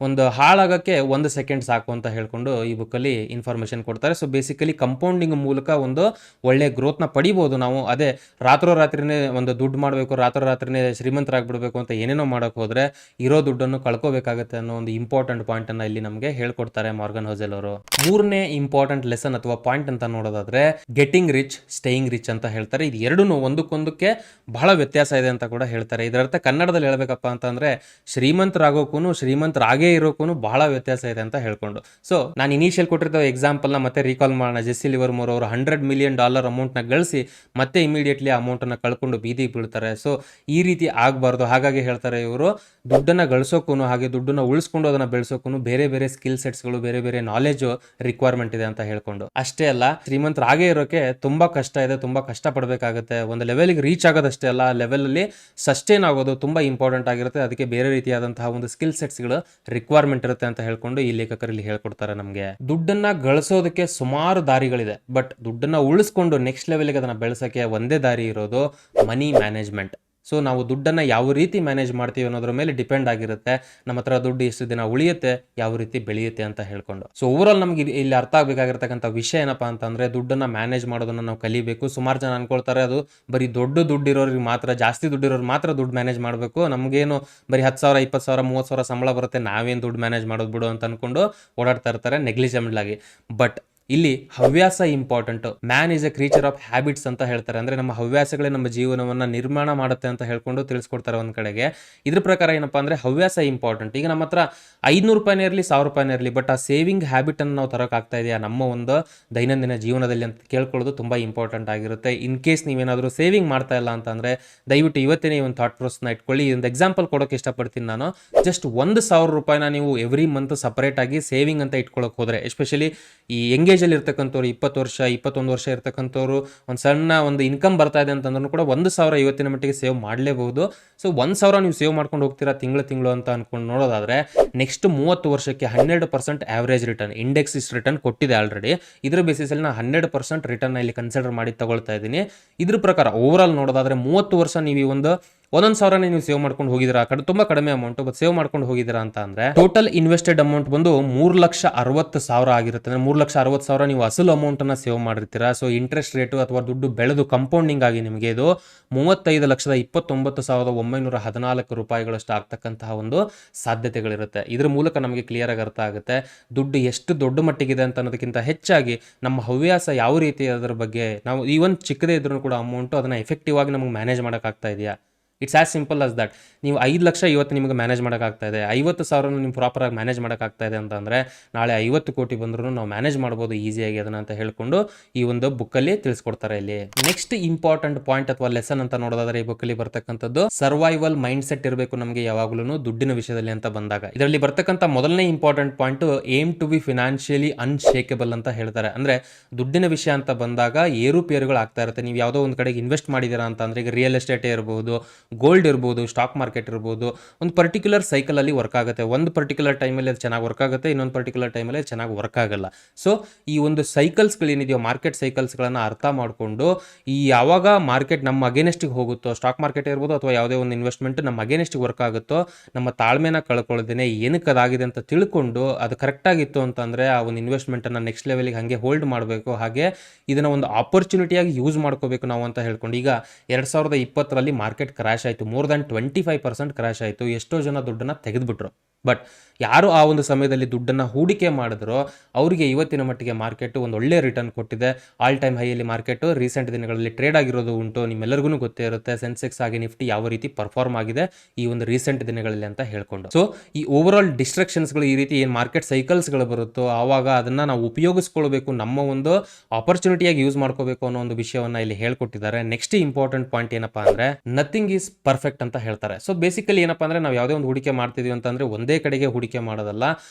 ಒಂದು ಹಾಳಾಗಕ್ಕೆ 1 ಸೆಕೆಂಡ್ ಸಾಕು ಅಂತ ಹೇಳ್ಕೊಂಡು ಈ ಬುಕ್ಕಲ್ಲಿ ಇನ್ಫಾರ್ಮೇಶನ್ ಕೊಡ್ತಾರೆ. ಸೊ ಬೇಸಿಕಲಿ ಕಂಪೌಂಡಿಂಗ್ ಮೂಲಕ ಒಂದು ಒಳ್ಳೆ ಗ್ರೋತ್ನ ಪಡಿಬೋದು ನಾವು. ಅದೇ ರಾತ್ರೋರಾತ್ರಿನೇ ಒಂದು ದುಡ್ಡು ಮಾಡಬೇಕು, ರಾತ್ರೋರಾತ್ರಿನೇ ಶ್ರೀಮಂತರಾಗ್ಬಿಡ್ಬೇಕು ಅಂತ ಏನೇನೋ ಮಾಡೋಕೆ ಹೋದ್ರೆ ಇರೋ ದುಡ್ಡನ್ನು ಕಳ್ಕೋಬೇಕಾಗತ್ತೆ ಅನ್ನೋ ಒಂದು ಇಂಪಾರ್ಟೆಂಟ್ ಪಾಯಿಂಟ್ ಅನ್ನ ಇಲ್ಲಿ ನಮಗೆ ಹೇಳ್ಕೊಡ್ತಾರೆ ಮಾರ್ಗನ್ ಹೌಸೆಲ್ ಅವರು. 3ನೇ ಇಂಪಾರ್ಟೆಂಟ್ ಲೆಸನ್ ಅಥವಾ ಪಾಯಿಂಟ್ ಅಂತ ನೋಡೋದಾದ್ರೆ ಗೆಟಿಂಗ್ ರಿಚ್, ಸ್ಟೇಯಿಂಗ್ ರಿಚ್ ಅಂತ ಹೇಳ್ತಾರೆ. ಇದು ಎರಡೂ ಒಂದಕ್ಕೊಂದಕ್ಕೆ ಬಹಳ ವ್ಯತ್ಯಾಸ ಇದೆ ಅಂತ ಕೂಡ ಹೇಳ್ತಾರೆ. ಇದರರ್ಥ ಕನ್ನಡದಲ್ಲಿ ಹೇಳ್ಬೇಕಪ್ಪ ಅಂತಂದ್ರೆ ಶ್ರೀಮಂತರಾಗೋಕ್ಕೂ ಶ್ರೀಮಂತರಾಗೇ ಇರೋಕ್ಕೂ ಬಹಳ ವ್ಯತ್ಯಾಸ ಇದೆ ಅಂತ ಹೇಳ್ಕೊಂಡು. ಸೊ ನಾನು ಇನಿಷಿಯಲ್ ಕೊಟ್ಟಿರೋ ಎಕ್ಸಾಂಪಲ್ನ ಮತ್ತೆ ರೀಕಾಲ್ ಮಾಡೋಣ. ಜೆಸ್ಸಿ ಲಿವರ್ಮೋರ್ ಅವರು $100 ಮಿಲಿಯನ್ ಅಮೌಂಟ್ನ ಗಳಿಸಿ ಮತ್ತೆ ಇಮಿಡಿಯೇಟ್ಲಿ ಅಮೌಂಟನ್ನು ಕಳ್ಕೊಂಡು ಬೀದಿಗೆ ಬೀಳ್ತಾರೆ. ಸೊ ಈ ರೀತಿ ಆಗಬಾರ್ದು. ಹಾಗಾಗಿ ಹೇಳ್ತಾರೆ ಇವರು, ದುಡ್ಡನ್ನು ಗಳಿಸೋಕ್ಕೂ ಹಾಗೆ ದುಡ್ಡನ್ನು ಉಳಿಸ್ಕೊಂಡು ಅದನ್ನು ಬೆಳೆಸೋಕ್ಕೂ ಬೇರೆ ಬೇರೆ ಸ್ಕಿಲ್ ಸೆಟ್ಸ್ಗಳು, ಬೇರೆ ಬೇರೆ ನಾಲೆಜ್ ರಿಕ್ವೈರ್ಮೆಂಟ್ ಇದೆ ಅಂತ ಹೇಳ್ಕೊಂಡು. ಅಷ್ಟೇ ಅಲ್ಲ, ಶ್ರೀಮಂತರಾಗೇ ಇರೋಕೆ ತುಂಬಾ ಕಷ್ಟ ಇದೆ, ತುಂಬಾ ಕಷ್ಟ ಪಡಬೇಕಾಗುತ್ತೆ. ಒಂದು ಲೆವೆಲ್ಗೆ ರೀಚ್ ಆಗೋದಷ್ಟೇ ಅಲ್ಲ, ಲೆವೆಲಲ್ಲಿ ಸಸ್ಟೈನ್ ಆಗೋದು ತುಂಬಾ ಇಂಪಾರ್ಟೆಂಟ್ ಆಗಿರುತ್ತೆ. ಅದಕ್ಕೆ ಬೇರೆ ರೀತಿಯಾದಂತಹ ಒಂದು ಸ್ಕಿಲ್ ಸೆಟ್ಸ್ಗಳು ರಿಕ್ವೈರ್ಮೆಂಟ್ ಇರುತ್ತೆ ಅಂತ ಹೇಳ್ಕೊಂಡು ಈ ಲೇಖಕರಲ್ಲಿ ಹೇಳ್ಕೊಡ್ತಾರೆ ನಮಗೆ. ದುಡ್ಡನ್ನ ಗಳಿಸೋದಕ್ಕೆ ಸುಮಾರು ದಾರಿಗಳಿದೆ, ಬಟ್ ದುಡ್ಡನ್ನ ಉಳಿಸ್ಕೊಂಡು ನೆಕ್ಸ್ಟ್ ಲೆವೆಲ್ಗೆ ಅದನ್ನ ಬೆಳೆಸೋಕೆ ಒಂದೇ ದಾರಿ ಇರೋದು ಮನಿ ಮ್ಯಾನೇಜ್ಮೆಂಟ್. ಸೊ ನಾವು ದುಡ್ಡನ್ನು ಯಾವ ರೀತಿ ಮ್ಯಾನೇಜ್ ಮಾಡ್ತೀವಿ ಅನ್ನೋದ್ರ ಮೇಲೆ ಡಿಪೆಂಡ್ ಆಗಿರುತ್ತೆ ನಮ್ಮ ಹತ್ರ ದುಡ್ಡು ಎಷ್ಟು ದಿನ ಉಳಿಯುತ್ತೆ, ಯಾವ ರೀತಿ ಬೆಳೆಯುತ್ತೆ ಅಂತ ಹೇಳ್ಕೊಂಡು. ಸೊ ಓವರಾಲ್ ನಮ್ಗೆ ಇಲ್ಲಿ ಅರ್ಥ ಆಗಬೇಕಾಗಿರ್ತಕ್ಕಂಥ ವಿಷಯ ಏನಪ್ಪಾ ಅಂತಂದ್ರೆ, ದುಡ್ಡನ್ನ ಮ್ಯಾನೇಜ್ ಮಾಡೋದನ್ನ ನಾವು ಕಲಿಬೇಕು. ಸುಮಾರು ಜನ ಅನ್ಕೊಳ್ತಾರೆ ಅದು ಬರೀ ದೊಡ್ಡ ದುಡ್ಡು ಇರೋರಿಗೆ ಮಾತ್ರ, ಜಾಸ್ತಿ ದುಡ್ಡು ಇರೋರು ಮಾತ್ರ ದುಡ್ಡು ಮ್ಯಾನೇಜ್ ಮಾಡಬೇಕು, ನಮಗೇನು ಬರೀ 10,000 20,000 30,000 ಸಂಬಳ ಬರುತ್ತೆ, ನಾವೇನು ದುಡ್ಡು ಮ್ಯಾನೇಜ್ ಮಾಡೋದು ಬಿಡು ಅಂತ ಅನ್ಕೊಂಡು ಓಡಾಡ್ತಾ ಇರ್ತಾರೆ ನೆಗ್ಲಿಜೆಬಲ್ ಆಗಿ. ಬಟ್ ಇಲ್ಲಿ ಹವ್ಯಾಸ important. Man is A creature of habits ಅಂತ ಹೇಳ್ತಾರೆ. ಅಂದ್ರೆ ನಮ್ಮ ಹವ್ಯಾಸಗಳೇ ನಮ್ಮ ಜೀವನವನ್ನ ನಿರ್ಮಾಣ ಮಾಡುತ್ತೆ ಅಂತ ಹೇಳ್ಕೊಂಡು ತಿಳಿಸ್ಕೊಡ್ತಾರೆ ಒಂದ್ ಕಡೆಗೆ. ಇದ್ರ ಪ್ರಕಾರ ಏನಪ್ಪಾ ಅಂದ್ರೆ ಹವ್ಯಾಸ ಇಂಪಾರ್ಟೆಂಟ್. ಈಗ ನಮ್ಮ ಹತ್ರ 500 ರೂಪಾಯಿನೇ ಇರಲಿ, 1000 ರೂಪಾಯಿನೇ ಇರಲಿ, ಬಟ್ ಆ ಸೇವಿಂಗ್ ಹ್ಯಾಬಿಟ್ ಅನ್ನು ನಾವು ತರಕ್ ಆಗ್ತಾ ಇದೆಯಾ ನಮ್ಮ ಒಂದು ದೈನಂದಿನ ಜೀವನದಲ್ಲಿ ಅಂತ ಕೇಳ್ಕೊಳ್ಳೋದು ತುಂಬಾ ಇಂಪಾರ್ಟೆಂಟ್ ಆಗಿರುತ್ತೆ. ಇನ್ ಕೇಸ್ ನೀವೇನಾದ್ರೂ ಸೇವಿಂಗ್ ಮಾಡ್ತಾ ಇಲ್ಲ ಅಂತ ಅಂದ್ರೆ ದಯವಿಟ್ಟು ಇವತ್ತೇ ಒಂದು ಥಾಟ್ ಪ್ರೋಸೆಸ್ನ ಇಟ್ಕೊಳ್ಳಿ. ಒಂದು ಎಕ್ಸಾಂಪಲ್ ಕೊಡೋಕೆ ಇಷ್ಟಪಡ್ತೀನಿ ನಾನು. ಜಸ್ಟ್ 1,000 ರೂಪಾಯಿನ ನೀವು ಎವ್ರಿ ಮಂತ್ ಸಪರೇಟ್ ಆಗಿ ಸೇವಿಂಗ್ ಅಂತ ಇಟ್ಕೊಳ್ಳೋಕೆ ಹೋದ್ರೆ, ಎಸ್ಪೆಷಲಿ ಈ ಎಂಗೇಜ್ ಅಲ್ಲಿ ಇರ್ತಕ್ಕಂಥವ್ರು, 20 ವರ್ಷ 21 ವರ್ಷ ಇರ್ತಕ್ಕಂಥವ್ರು, ಒಂದು ಸಣ್ಣ ಒಂದು ಇನ್ಕಮ್ ಬರ್ತಾ ಇದೆ ಅಂತಂದ್ರೂ ಕೂಡ 1,000 ಇವತ್ತಿನ ಮಟ್ಟಿಗೆ ಸೇವ್ ಮಾಡಲೇಬಹುದು. ಸೊ 1,000 ನೀವು ಸೇವ್ ಮಾಡ್ಕೊಂಡು ಹೋಗ್ತೀರಾ ತಿಂಗಳು ಅಂತ ಅನ್ಕೊಂಡು ನೋಡೋದಾದ್ರೆ ನೆಕ್ಸ್ಟ್ 30 ವರ್ಷಕ್ಕೆ 12% ಆವರೇಜ್ ರಿಟರ್ನ್, ಇಂಡೆಕ್ಸ್ ರಿಟರ್ನ್ ಕೊಟ್ಟಿದೆ ಆಲ್ರೆಡಿ. ಇದ್ರ ಬೇಸಿಸ್ ಅಲ್ಲಿ ನಾನು 100% ರಿಟರ್ನ್ ಇಲ್ಲಿ ಕನ್ಸಿಡರ್ ಮಾಡಿ ತಗೊಳ್ತಾ ಇದ್ದೀನಿ. ಇದ್ರ ಪ್ರಕಾರ ಓವರ್ ಆಲ್ ನೋಡೋದಾದ್ರೆ 30 ವರ್ಷ ನೀವು ಈ ಒಂದು 1,000 ನೀವು ಸೇವ್ ಮಾಡ್ಕೊಂಡು ಹೋಗಿದ್ದೀರಾ, ತುಂಬಾ ಕಡಿಮೆ ಅಮೌಂಟ್ ಬಟ್ ಸೇವ್ ಮಾಡ್ಕೊಂಡು ಹೋಗಿದ್ದೀರಾ ಅಂತ ಅಂದ್ರೆ ಟೋಟಲ್ ಇನ್ವೆಸ್ಟೆಡ್ ಅಮೌಂಟ್ ಬಂದು 3,60,000 ಆಗಿರುತ್ತೆ. ಅಂದ್ರೆ 3,60,000 ನೀವು ಅಸಲು ಅಮೌಂಟ್ ಅನ್ನ ಸೇವ್ ಮಾಡಿರ್ತೀರಾ. ಸೊ ಇಂಟ್ರೆಸ್ಟ್ ರೇಟ್ ಅಥವಾ ದುಡ್ಡು ಬೆಳೆದು ಕಂಪೌಂಡಿಂಗ್ ಆಗಿ ನಿಮಗೆ ಇದು 35,29,914 ರೂಪಾಯಿಗಳಷ್ಟು ಆಗ್ತಕ್ಕಂತಹ ಒಂದು ಸಾಧ್ಯತೆಗಳಿರುತ್ತೆ. ಇದ್ರ ಮೂಲಕ ನಮಗೆ ಕ್ಲಿಯರ್ ಆಗಿ ಅರ್ಥ ಆಗುತ್ತೆ ದುಡ್ಡು ಎಷ್ಟು ದೊಡ್ಡ ಮಟ್ಟಿಗಿದೆ ಅಂತ ಅನ್ನೋದಕ್ಕಿಂತ ಹೆಚ್ಚಾಗಿ ನಮ್ಮ ಹವ್ಯಾಸ ಯಾವ ರೀತಿ ಅದರ ಬಗ್ಗೆ ನಾವು ಈವನ್ ಚಿಕ್ಕದೇ ಇದ್ರೂ ಕೂಡ ಅಮೌಂಟ್ ಅದನ್ನ ಎಫೆಕ್ಟಿವ್ ಆಗಿ ನಮಗೆ ಮ್ಯಾನೇಜ್ ಮಾಡೋಕ್ಕಾಗ್ತಾ ಇದೆಯಾ. It's as simple as that. ನೀವು 5 ಲಕ್ಷ ಇವತ್ತು ನಿಮಗೆ ಮ್ಯಾನೇಜ್ ಮಾಡೋಕ್ಕಾಗ್ತಾ ಇದೆ, 50,000 ನೀವು ಪ್ರಾಪರಾಗಿ ಮ್ಯಾನೇಜ್ ಮಾಡೋಕ್ಕಾಗ್ತಾ ಇದೆ ಅಂತಂದರೆ ನಾಳೆ 50 ಕೋಟಿ ಬಂದರೂ ನಾವು ಮ್ಯಾನೇಜ್ ಮಾಡ್ಬೋದು ಈಸಿಯಾಗಿ ಅದನ್ನ ಅಂತ ಹೇಳ್ಕೊಂಡು ಈ ಒಂದು ಬುಕ್ಕಲ್ಲಿ ತಿಳಿಸ್ಕೊಡ್ತಾರೆ. ಇಲ್ಲಿ ನೆಕ್ಸ್ಟ್ ಇಂಪಾರ್ಟೆಂಟ್ ಪಾಯಿಂಟ್ ಅಥವಾ ಲೆಸನ್ ಅಂತ ನೋಡೋದಾದ್ರೆ ಈ ಬುಕ್ಕಲ್ಲಿ ಬರ್ತಕ್ಕಂಥದ್ದು ಸರ್ವೈವಲ್ ಮೈಂಡ್ ಸೆಟ್ ಇರಬೇಕು ನಮಗೆ ಯಾವಾಗಲೂ ದುಡ್ಡಿನ ವಿಷಯದಲ್ಲಿ ಅಂತ ಬಂದಾಗ. ಇದರಲ್ಲಿ ಬರ್ತಕ್ಕಂಥ ಮೊದಲನೇ important point aim to be financially unshakable ಅಂತ ಹೇಳ್ತಾರೆ. ಅಂದ್ರೆ ದುಡ್ಡಿನ ವಿಷಯ ಅಂತ ಬಂದಾಗ ಏರುಪೇರುಗಳು ಆಗ್ತಾ ಇರುತ್ತೆ. ನೀವು ಯಾವುದೋ ಒಂದು ಕಡೆಗೆ ಇನ್ವೆಸ್ಟ್ ಮಾಡಿದ್ದೀರಾ ಅಂತ ಅಂದ್ರೆ, ಈಗ ರಿಯಲ್ ಎಸ್ಟೇಟ್ ಇರಬಹುದು, ಗೋಲ್ಡ್ ಇರ್ಬೋದು, ಸ್ಟಾಕ್ ಮಾರ್ಕೆಟ್ ಇರ್ಬೋದು, ಒಂದು ಪರ್ಟಿಕ್ಯುಲರ್ ಸೈಕಲ್ ಅಲ್ಲಿ ವರ್ಕ್ ಆಗುತ್ತೆ. ಒಂದು ಪರ್ಟಿಕ್ಯುಲರ್ ಟೈಮಲ್ಲಿ ಅದು ಚೆನ್ನಾಗಿ ವರ್ಕ್ ಆಗುತ್ತೆ, ಇನ್ನೊಂದು ಪರ್ಟಿಕ್ಯುಲರ್ ಟೈಮಲ್ಲಿ ಚೆನ್ನಾಗಿ ವರ್ಕ್ ಆಗಲ್ಲ. ಸೊ ಈ ಒಂದು ಸೈಕಲ್ಸ್ಗಳೇನಿದೆಯೋ ಮಾರ್ಕೆಟ್ ಸೈಕಲ್ಸ್ಗಳನ್ನು ಅರ್ಥ ಮಾಡಿಕೊಂಡು ಈ ಯಾವಾಗ ಮಾರ್ಕೆಟ್ ನಮ್ಮ ಅಗೇನೆಸ್ಟಿಗೆ ಹೋಗುತ್ತೋ, ಸ್ಟಾಕ್ ಮಾರ್ಕೆಟ್ ಇರ್ಬೋದು ಅಥವಾ ಯಾವುದೇ ಒಂದು ಇನ್ವೆಸ್ಟ್ಮೆಂಟ್ ನಮ್ಮ ಅಗೇನೆಸ್ಟಿಗೆ ವರ್ಕ್ ಆಗುತ್ತೋ, ನಮ್ಮ ತಾಳ್ಮೆನ ಕಳ್ಕೊಳ್ಳೋದೇನೆ ಏನಕ್ಕೆ ಅದಾಗಿದೆ ಅಂತ ತಿಳ್ಕೊಂಡು ಅದು ಕರೆಕ್ಟ್ ಆಗಿತ್ತು ಅಂತಂದ್ರೆ ಆ ಒಂದು ಇನ್ವೆಸ್ಟ್ಮೆಂಟನ್ನು ನೆಕ್ಸ್ಟ್ ಲೆವೆಲ್ಗೆ ಹಾಗೆ ಹೋಲ್ಡ್ ಮಾಡಬೇಕು. ಹಾಗೆ ಇದನ್ನ ಒಂದು ಆಪರ್ಚುನಿಟಿಯಾಗಿ ಯೂಸ್ ಮಾಡ್ಕೋಬೇಕು ನಾವು ಅಂತ ಹೇಳ್ಕೊಂಡು. ಈಗ 2020ರಲ್ಲಿ ಮಾರ್ಕೆಟ್ ಕ್ರಾಶ್ ಆಯಿತು, ಮೋರ್ ದ್ಯಾನ್ 25% ಕ್ರಾಶ್ ಆಯಿತು. ಎಷ್ಟೋ ಜನ ದುಡ್ಡನ್ನು ತೆಗೆದುಬಿಟ್ರು. ಬಟ್ ಯಾರು ಆ ಒಂದು ಸಮಯದಲ್ಲಿ ದುಡ್ಡನ್ನು ಹೂಡಿಕೆ ಮಾಡಿದ್ರೋ ಅವರಿಗೆ ಇವತ್ತಿನ ಮಟ್ಟಿಗೆ ಮಾರ್ಕೆಟ್ ಒಂದು ಒಳ್ಳೆ ರಿಟರ್ನ್ ಕೊಟ್ಟಿದೆ. ಆಲ್ ಟೈಮ್ ಹೈಯಲ್ಲಿ ಮಾರ್ಕೆಟ್ ರೀಸೆಂಟ್ ದಿನಗಳಲ್ಲಿ ಟ್ರೇಡ್ ಆಗಿರೋದು ಉಂಟು. ನಿಮ್ಮೆಲ್ಲರಿಗೂ ಗೊತ್ತೇ ಇರುತ್ತೆ ಸೆನ್ಸೆಕ್ಸ್ ಆಗಿ ನಿಫ್ಟಿ ಯಾವ ರೀತಿ ಪರ್ಫಾರ್ಮ್ ಆಗಿದೆ ಈ ಒಂದು ರೀಸೆಂಟ್ ದಿನಗಳಲ್ಲಿ ಅಂತ ಹೇಳ್ಕೊಂಡು. ಸೊ ಈ ಓವರ್ ಆಲ್ ಡಿಸ್ಟ್ರಕ್ಷನ್ಸ್ಗಳು, ಈ ರೀತಿ ಏನು ಮಾರ್ಕೆಟ್ ಸೈಕಲ್ಸ್ಗಳು ಬರುತ್ತೋ ಆವಾಗ ಅದನ್ನ ನಾವು ಉಪಯೋಗಿಸ್ಕೊಳ್ಬೇಕು, ನಮ್ಮ ಒಂದು ಆಪರ್ಚುನಿಟಿಯಾಗಿ ಯೂಸ್ ಮಾಡ್ಕೋಬೇಕು ಅನ್ನೋ ಒಂದು ವಿಷಯವನ್ನ ಇಲ್ಲಿ ಹೇಳ್ಕೊಟ್ಟಿದ್ದಾರೆ. ನೆಕ್ಸ್ಟ್ ಇಂಪಾರ್ಟೆಂಟ್ ಪಾಯಿಂಟ್ ಏನಪ್ಪಾ ಅಂದ್ರೆ ನಥಿಂಗ್ ಈಸ್ ಪರ್ಫೆಕ್ಟ್ ಅಂತ ಹೇಳ್ತಾರೆ. ಸೊ ಬೇಸಿಕಲಿ ಏನಪ್ಪಾ ಅಂದ್ರೆ ನಾವು ಯಾವುದೇ ಒಂದು ಹೂಡಿಕೆ ಮಾಡ್ತಿದೀವಿ ಅಂತಂದ್ರೆ ಒಂದೇ ಕಡೆಗೆ ಹೂಡಿಕೆ ಮಾಡೋದಲ್ಲ.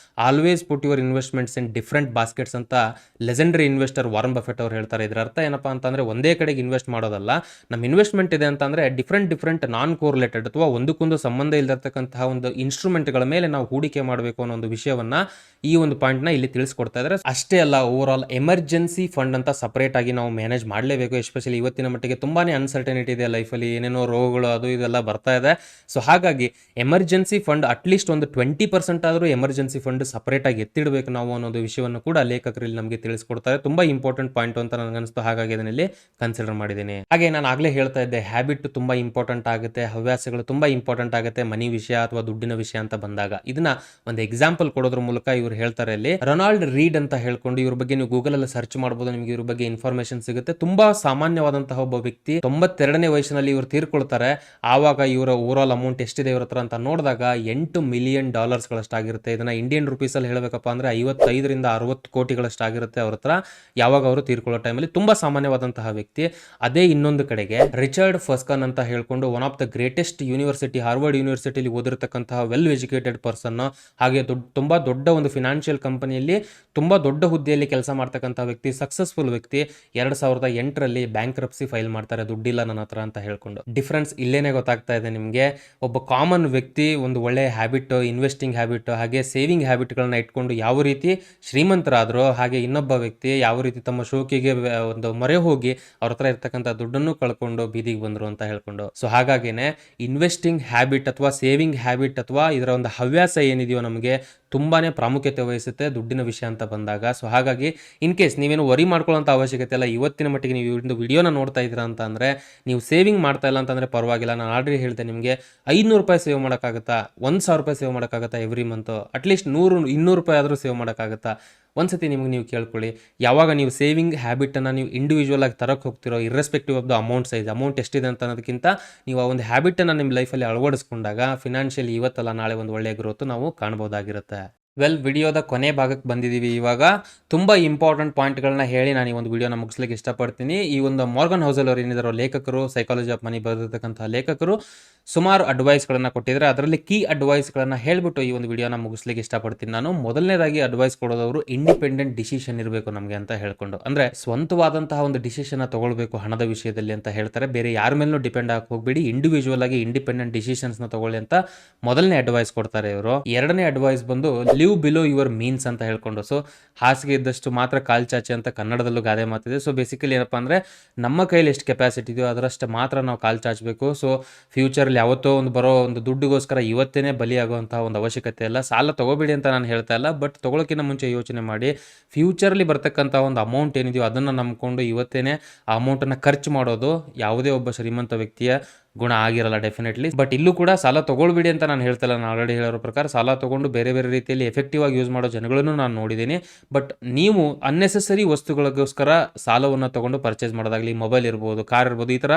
Always put your investments in different baskets ಅಂತ ಲೆಜೆಂಡರಿ ಇನ್ವೆಸ್ಟರ್ ವಾರನ್ ಬಫೆಟ್ ಅವರು ಹೇಳ್ತಾರೆ. ಇದರ ಅರ್ಥ ಏನಪ್ಪಾ ಅಂತಂದ್ರೆ ಒಂದೇ ಕಡೆಗೆ ಇನ್ವೆಸ್ಟ್ ಮಾಡೋದಲ್ಲ. ನಮ್ಮ ಇನ್ವೆಸ್ಟ್ಮೆಂಟ್ ಇದೆ ಅಂತಂದ್ರೆ ಡಿಫ್ರೆಂಟ್ ನಾನ್ ಕೋರಿಲೇಟೆಡ್ ಅಥವಾ ಒಂದಕ್ಕೊಂದು ಸಂಬಂಧ ಇಲ್ಲದಿರತಕ್ಕಂತಹ ಒಂದು ಇನ್ಸ್ಟ್ರೂಮೆಂಟ್ಗಳ ಮೇಲೆ ನಾವು ಹೂಡಿಕೆ ಮಾಡಬೇಕು ಅನ್ನೋ ಒಂದು ವಿಷಯವನ್ನ ಈ ಒಂದು ಪಾಯಿಂಟ್ ನ ಇಲ್ಲಿ ತಿಳಿಸ್ಕೊಡ್ತಾ ಇದ್ದಾರೆ. ಅಷ್ಟೇ ಅಲ್ಲ, ಓವರ್ ಆಲ್ ಎಮರ್ಜೆನ್ಸಿ ಫಂಡ್ ಅಂತ ಸಪರೇಟ್ ಆಗಿ ನಾವು ಮ್ಯಾನೇಜ್ ಮಾಡಲೇಬೇಕು. ಎಸ್ಪೆಷಲಿ ಇವತ್ತಿನ ಮಟ್ಟಿಗೆ ತುಂಬಾನೇ ಅನ್ಸರ್ಟನಿಟಿ ಇದೆ ಲೈಫಲ್ಲಿ, ಏನೇನೋ ರೋಗಗಳು ಅದು ಇದೆಲ್ಲ ಬರ್ತಾ ಇದೆ. ಸೊ ಹಾಗಾಗಿ ಎಮರ್ಜೆನ್ಸಿ ಫಂಡ್ ಅಟ್ಲೀಸ್ಟ್ ಒಂದು 20% ಆದರೂ ಎಮರ್ಜೆನ್ಸಿ ಫಂಡ್ ಸಪರೇಟ್ ಆಗಿ ಎತ್ತಿಡಬೇಕು ನಾವು ಅನ್ನೋದು ವಿಷಯವನ್ನು ಕೂಡ ಲೇಖಕರಲ್ಲಿ ನಮಗೆ ತಿಳಿಸ್ಕೊಡ್ತಾರೆ. ತುಂಬಾ ಇಂಪಾರ್ಟೆಂಟ್ ಪಾಯಿಂಟ್ ಅಂತ ನನಗನ್ನಿಸ್ತು, ಹಾಗಾಗಿ ಅದನ್ನಲ್ಲಿ ಕನ್ಸಿಡರ್ ಮಾಡಿದ್ದೀನಿ. ಹಾಗೆ ನಾನು ಆಗ್ಲೇ ಹೇಳ್ತಾ ಇದ್ದೆ ಹ್ಯಾಬಿಟ್ ತುಂಬಾ ಇಂಪಾರ್ಟೆಂಟ್ ಆಗುತ್ತೆ, ಹವ್ಯಾಸಗಳು ತುಂಬಾ ಇಂಪಾರ್ಟೆಂಟ್ ಆಗುತ್ತೆ ಮನಿ ವಿಷಯ ಅಥವಾ ದುಡ್ಡಿನ ವಿಷಯ ಅಂತ ಬಂದಾಗ. ಇದನ್ನ ಒಂದು ಎಕ್ಸಾಂಪಲ್ ಕೊಡೋದ್ರ ಮೂಲಕ ಇವರು ಹೇಳ್ತಾರೆ. ಇಲ್ಲಿ ರೊನಾಲ್ಡ್ ರೀಡ್ ಅಂತ ಹೇಳ್ಕೊಂಡು ಇವ್ರ ಬಗ್ಗೆ ನೀವು ಗೂಗಲ್ ಅಲ್ಲಿ ಸರ್ಚ್ ಮಾಡಬಹುದು, ನಿಮಗೆ ಇವ್ರ ಬಗ್ಗೆ ಇನ್ಫಾರ್ಮೇಶನ್ ಸಿಗುತ್ತೆ. ತುಂಬಾ ಸಾಮಾನ್ಯವಾದಂತಹ ಒಬ್ಬ ವ್ಯಕ್ತಿ, 92ನೇ ವಯಸ್ಸಿನಲ್ಲಿ ಇವರು ತೀರ್ಕೊಳ್ತಾರೆ. ಆವಾಗ ಇವರ ಓವರ್ ಆಲ್ ಅಮೌಂಟ್ ಎಷ್ಟಿದೆ ಇವ್ರ ಹತ್ರ ಅಂತ ನೋಡಿದಾಗ $8 ಮಿಲಿಯನ್ ಗಳಷ್ಟಾಗಿರುತ್ತೆ. ಇದನ್ನ ಇಂಡಿಯನ್ ರುಪೀಸ್ ಅಲ್ಲಿ ಹೇಳಬೇಕಪ್ಪ ಅಂದ್ರೆ 55ರಿಂದ 60 ಕೋಟಿಗಳಷ್ಟಾಗಿರುತ್ತೆ ಅವ್ರ ಹತ್ರ ಯಾವಾಗ ಅವರು ತೀರ್ಕೊಳ್ಳೋ ಟೈಮಲ್ಲಿ. ತುಂಬಾ ಸಾಮಾನ್ಯವಾದಂತಹ ವ್ಯಕ್ತಿ. ಅದೇ ಇನ್ನೊಂದು ಕಡೆಗೆ ರಿಚರ್ಡ್ ಫಸ್ಕನ್ ಅಂತ ಹೇಳ್ಕೊಂಡು one of the greatest university, Harvard ಯೂನಿವರ್ಸಿಟಿಲಿ ಓದಿರತಕ್ಕಂತಹ ವೆಲ್ ಎಜುಕೇಟೆಡ್ ಪರ್ಸನ್, ಹಾಗೆ ತುಂಬಾ ದೊಡ್ಡ ಒಂದು ಫಿನಾನ್ಷಿಯಲ್ ಕಂಪನಿಯಲ್ಲಿ ತುಂಬಾ ದೊಡ್ಡ ಹುದ್ದೆಯಲ್ಲಿ ಕೆಲಸ ಮಾಡ್ತಕ್ಕಂಥ ವ್ಯಕ್ತಿ, ಸಕ್ಸಸ್ಫುಲ್ ವ್ಯಕ್ತಿ. 2008ರಲ್ಲಿ ಬ್ಯಾಂಕ್ರಪ್ಸಿ ಫೈಲ್ ಮಾಡ್ತಾರೆ, ದುಡ್ಡಿಲ್ಲ ನನ್ನ ಹತ್ರ ಅಂತ ಹೇಳ್ಕೊಂಡು. ಡಿಫ್ರೆನ್ಸ್ ಇಲ್ಲೇನೆ ಗೊತ್ತಾಗ್ತಾ ಇದೆ ನಿಮಗೆ. ಒಬ್ಬ ಕಾಮನ್ ವ್ಯಕ್ತಿ ಒಂದು ಒಳ್ಳೆ ಹ್ಯಾಬಿಟ್, ಇನ್ವೆಸ್ಟಿಂಗ್ ಹ್ಯಾಬಿಟ್ ಹಾಗೆ ಸೇವಿಂಗ್ ಹ್ಯಾಬಿಟ್ಗಳನ್ನ ಇಟ್ಕೊಂಡು ಯಾವ ರೀತಿ ಶ್ರೀಮಂತರಾದ್ರು, ಹಾಗೆ ಇನ್ನೊಬ್ಬ ವ್ಯಕ್ತಿ ಯಾವ ರೀತಿ ತಮ್ಮ ಶೋಕಿಗೆ ಒಂದು ಮೊರೆ ಹೋಗಿ ಅವ್ರ ಹತ್ರ ಇರ್ತಕ್ಕಂಥ ದುಡ್ಡನ್ನು ಕಳ್ಕೊಂಡು ಬೀದಿಗೆ ಬಂದ್ರು ಅಂತ ಹೇಳ್ಕೊಂಡು. ಸೊ ಹಾಗಾಗಿನೇ ಇನ್ವೆಸ್ಟಿಂಗ್ ಹ್ಯಾಬಿಟ್ ಅಥವಾ ಸೇವಿಂಗ್ ಹ್ಯಾಬಿಟ್ ಅಥವಾ ಇದರ ಒಂದು ಹವ್ಯಾಸ ಏನಿದೆಯೋ ನಮಗೆ ತುಂಬಾ ಪ್ರಾಮುಖ್ಯತೆ ವಹಿಸುತ್ತೆ ದುಡ್ಡಿನ ವಿಷಯ ಅಂತ ಬಂದಾಗ. ಸೊ ಹಾಗಾಗಿ ಇನ್ ಕೇಸ್ ನೀವೇನು ವರಿ ಮಾಡ್ಕೊಳ್ಳೋಂಥ ಅವಶ್ಯಕತೆ ಇಲ್ಲ. ಇವತ್ತಿನ ಮಟ್ಟಿಗೆ ನೀವು ಒಂದು ವಿಡಿಯೋನ ನೋಡ್ತಾ ಇದ್ದೀರಾ ಅಂತ ಅಂದರೆ, ನೀವು ಸೇವಿಂಗ್ ಮಾಡ್ತಾ ಇಲ್ಲ ಅಂತಂದರೆ ಪರವಾಗಿಲ್ಲ. ನಾನು ಆಲ್ರೆಡಿ ಹೇಳಿದೆ ನಿಮಗೆ, ₹500 ಸೇವ್ ಮಾಡೋಕ್ಕಾಗುತ್ತಾ, ₹1,000 ಸೇವ್ ಮಾಡೋಕ್ಕಾಗುತ್ತಾ ಎವ್ರಿ ಮಂತು, ಅಟ್ಲೀಸ್ಟ್ 100-200 ಆದರೂ ಸೇವ್ ಮಾಡೋಕ್ಕಾಗುತ್ತಾ? ಒಂದ್ಸತಿ ನಿಮಗೆ ನೀವು ಕೇಳ್ಕೊಳ್ಳಿ. ಯಾವಾಗ ನೀವು ಸೇವಿಂಗ್ ಹ್ಯಾಬಿಟನ್ನು ನೀವು ಇಂಡಿವಿಜುವಲ್ ಆಗಿ ತರಕ್ಕೆ ಹೋಗ್ತಿರೋ, irrespective of the amount size, amount ಎಷ್ಟಿದೆ ಅಂತ ಅನ್ನೋದಕ್ಕಿಂತ ನೀವು ಆ ಒಂದು ಹ್ಯಾಬಿಟನ್ನು ನಿಮ್ಮ ಲೈಫಲ್ಲಿ ಅಳವಡಿಸ್ಕೊಂಡಾಗ ಫಿನಾನ್ಷಿಯಲಿ ಇವತ್ತಲ್ಲ ನಾಳೆ ಒಂದು ಒಳ್ಳೆಯ ಗ್ರೋತ್ ನಾವು ಕಾಣ್ಬೋದಾಗಿರುತ್ತೆ. ವಿಡಿಯೋದ ಕೊನೆ ಭಾಗಕ್ಕೆ ಬಂದಿದ್ದೀವಿ. ಇವಾಗ ತುಂಬ ಇಂಪಾರ್ಟೆಂಟ್ ಪಾಯಿಂಟ್ಗಳನ್ನ ಹೇಳಿ ನಾನು ಈ ಒಂದು ವಿಡಿಯೋನ ಮುಗಿಸ್ಲಿಕ್ಕೆ ಇಷ್ಟಪಡ್ತೀನಿ. ಈ ಒಂದು ಮಾರ್ಗನ್ ಹೌಸಲ್ ಅವರು ಏನಿದಾರೋ ಲೇಖಕರು, ಸೈಕಾಲಜಿ ಆಫ್ ಮನಿ ಬರೆದಿರ್ತಕ್ಕಂಥ ಲೇಖಕರು ಸುಮಾರು ಅಡ್ವೈಸ್ಗಳನ್ನು ಕೊಟ್ಟಿದ್ದಾರೆ. ಅದರಲ್ಲಿ ಕೀ ಅಡ್ವೈಸ್ಗಳನ್ನು ಹೇಳಿಬಿಟ್ಟು ಈ ಒಂದು ವಿಡಿಯೋನ ಮುಗಿಸ್ಲಿಕ್ಕೆ ಇಷ್ಟಪಡ್ತೀನಿ. ನಾನು ಮೊದಲನೇದಾಗಿ ಅಡ್ವೈಸ್ ಕೊಡೋದವರು ಇಂಡಿಪೆಂಡೆಂಟ್ ಡಿಸಿಷನ್ ಇರಬೇಕು ನಮಗೆ ಅಂತ ಹೇಳ್ಕೊಂಡು, ಅಂದರೆ ಸ್ವಂತವಾದಂತಹ ಒಂದು ಡಿಸಿಷನ್ನ ತಗೊಳ್ಬೇಕು ಹಣದ ವಿಷಯದಲ್ಲಿ ಅಂತ ಹೇಳ್ತಾರೆ. ಬೇರೆ ಯಾರ ಮೇಲೂ ಡಿಪೆಂಡ್ ಆಗಿ ಹೋಗ್ಬೇಡಿ, ಇಂಡಿವಿಜುವಲ್ ಆಗಿ ಇಂಡಿಪೆಂಡೆಂಟ್ ಡಿಸಿಷನ್ಸ್ನ ತಗೊಳ್ಳಿ ಅಂತ ಮೊದಲನೇ ಅಡ್ವೈಸ್ ಕೊಡ್ತಾರೆ ಇವರು. ಎರಡನೇ ಅಡ್ವೈಸ್ ಬಂದು ಲಿವ್ ಬಿಲೋ ಯುವರ್ ಮೀನ್ಸ್ ಅಂತ ಹೇಳ್ಕೊಂಡು. ಸೊ ಹಾಸಿಗೆ ಇದ್ದಷ್ಟು ಮಾತ್ರ ಕಾಲ್ ಚಾಚಿ ಅಂತ ಕನ್ನಡದಲ್ಲೂ ಗಾದೆ ಮಾತಿದೆ. ಸೊ ಬೇಸಿಕಲಿ ಏನಪ್ಪ ಅಂದರೆ, ನಮ್ಮ ಕೈಲಿ ಎಷ್ಟು ಕೆಪಾಸಿಟಿ ಇದೆಯೋ ಅದರಷ್ಟು ಮಾತ್ರ ನಾವು ಕಾಲ್ ಚಾಚಬೇಕು. ಸೊ ಫ್ಯೂಚರಲ್ಲಿ ಯಾವತ್ತೋ ಒಂದು ಬರೋ ಒಂದು ದುಡ್ಡಿಗೋಸ್ಕರ ಇವತ್ತೇ ಬಲಿಯಾಗುವಂತಹ ಒಂದು ಅವಶ್ಯಕತೆ ಇಲ್ಲ. ಸಾಲ ತಗೋಬೇಡಿ ಅಂತ ನಾನು ಹೇಳ್ತಾ ಇಲ್ಲ, ಬಟ್ ತಗೊಳ್ಳೋಕ್ಕಿಂತ ಮುಂಚೆ ಯೋಚನೆ ಮಾಡಿ. ಫ್ಯೂಚರಲ್ಲಿ ಬರ್ತಕ್ಕಂಥ ಒಂದು ಅಮೌಂಟ್ ಏನಿದೆಯೋ ಅದನ್ನು ನಂಬ್ಕೊಂಡು ಇವತ್ತೇ ಆ ಅಮೌಂಟನ್ನು ಖರ್ಚು ಮಾಡೋದು ಯಾವುದೇ ಒಬ್ಬ ಶ್ರೀಮಂತ ವ್ಯಕ್ತಿಯ ಗುಣ ಆಗಿರಲ್ಲ ಡೆಫಿನೆಟ್ಲಿ. ಬಟ್ ಇಲ್ಲೂ ಕೂಡ ಸಾಲ ತೊಗೊಳ್ಬೇಡಿ ಅಂತ ನಾನು ಹೇಳ್ತಿಲ್ಲ. ನಾನು ಆಲ್ರೆಡಿ ಹೇಳೋ ಪ್ರಕಾರ ಸಾಲ ತೊಗೊಂಡು ಬೇರೆ ಬೇರೆ ರೀತಿಯಲ್ಲಿ ಎಫೆಕ್ಟಿವ್ ಆಗಿ ಯೂಸ್ ಮಾಡೋ ಜನಗಳನ್ನು ನಾನು ನೋಡಿದ್ದೀನಿ. ಬಟ್ ನೀವು ಅನ್ನೆಸೆಸರಿ ವಸ್ತುಗಳಿಗೋಸ್ಕರ ಸಾಲವನ್ನು ತೊಗೊಂಡು ಪರ್ಚೇಸ್ ಮಾಡೋದಾಗಲಿ, ಮೊಬೈಲ್ ಇರ್ಬೋದು, ಕಾರ್ ಇರ್ಬೋದು, ಈ ಥರ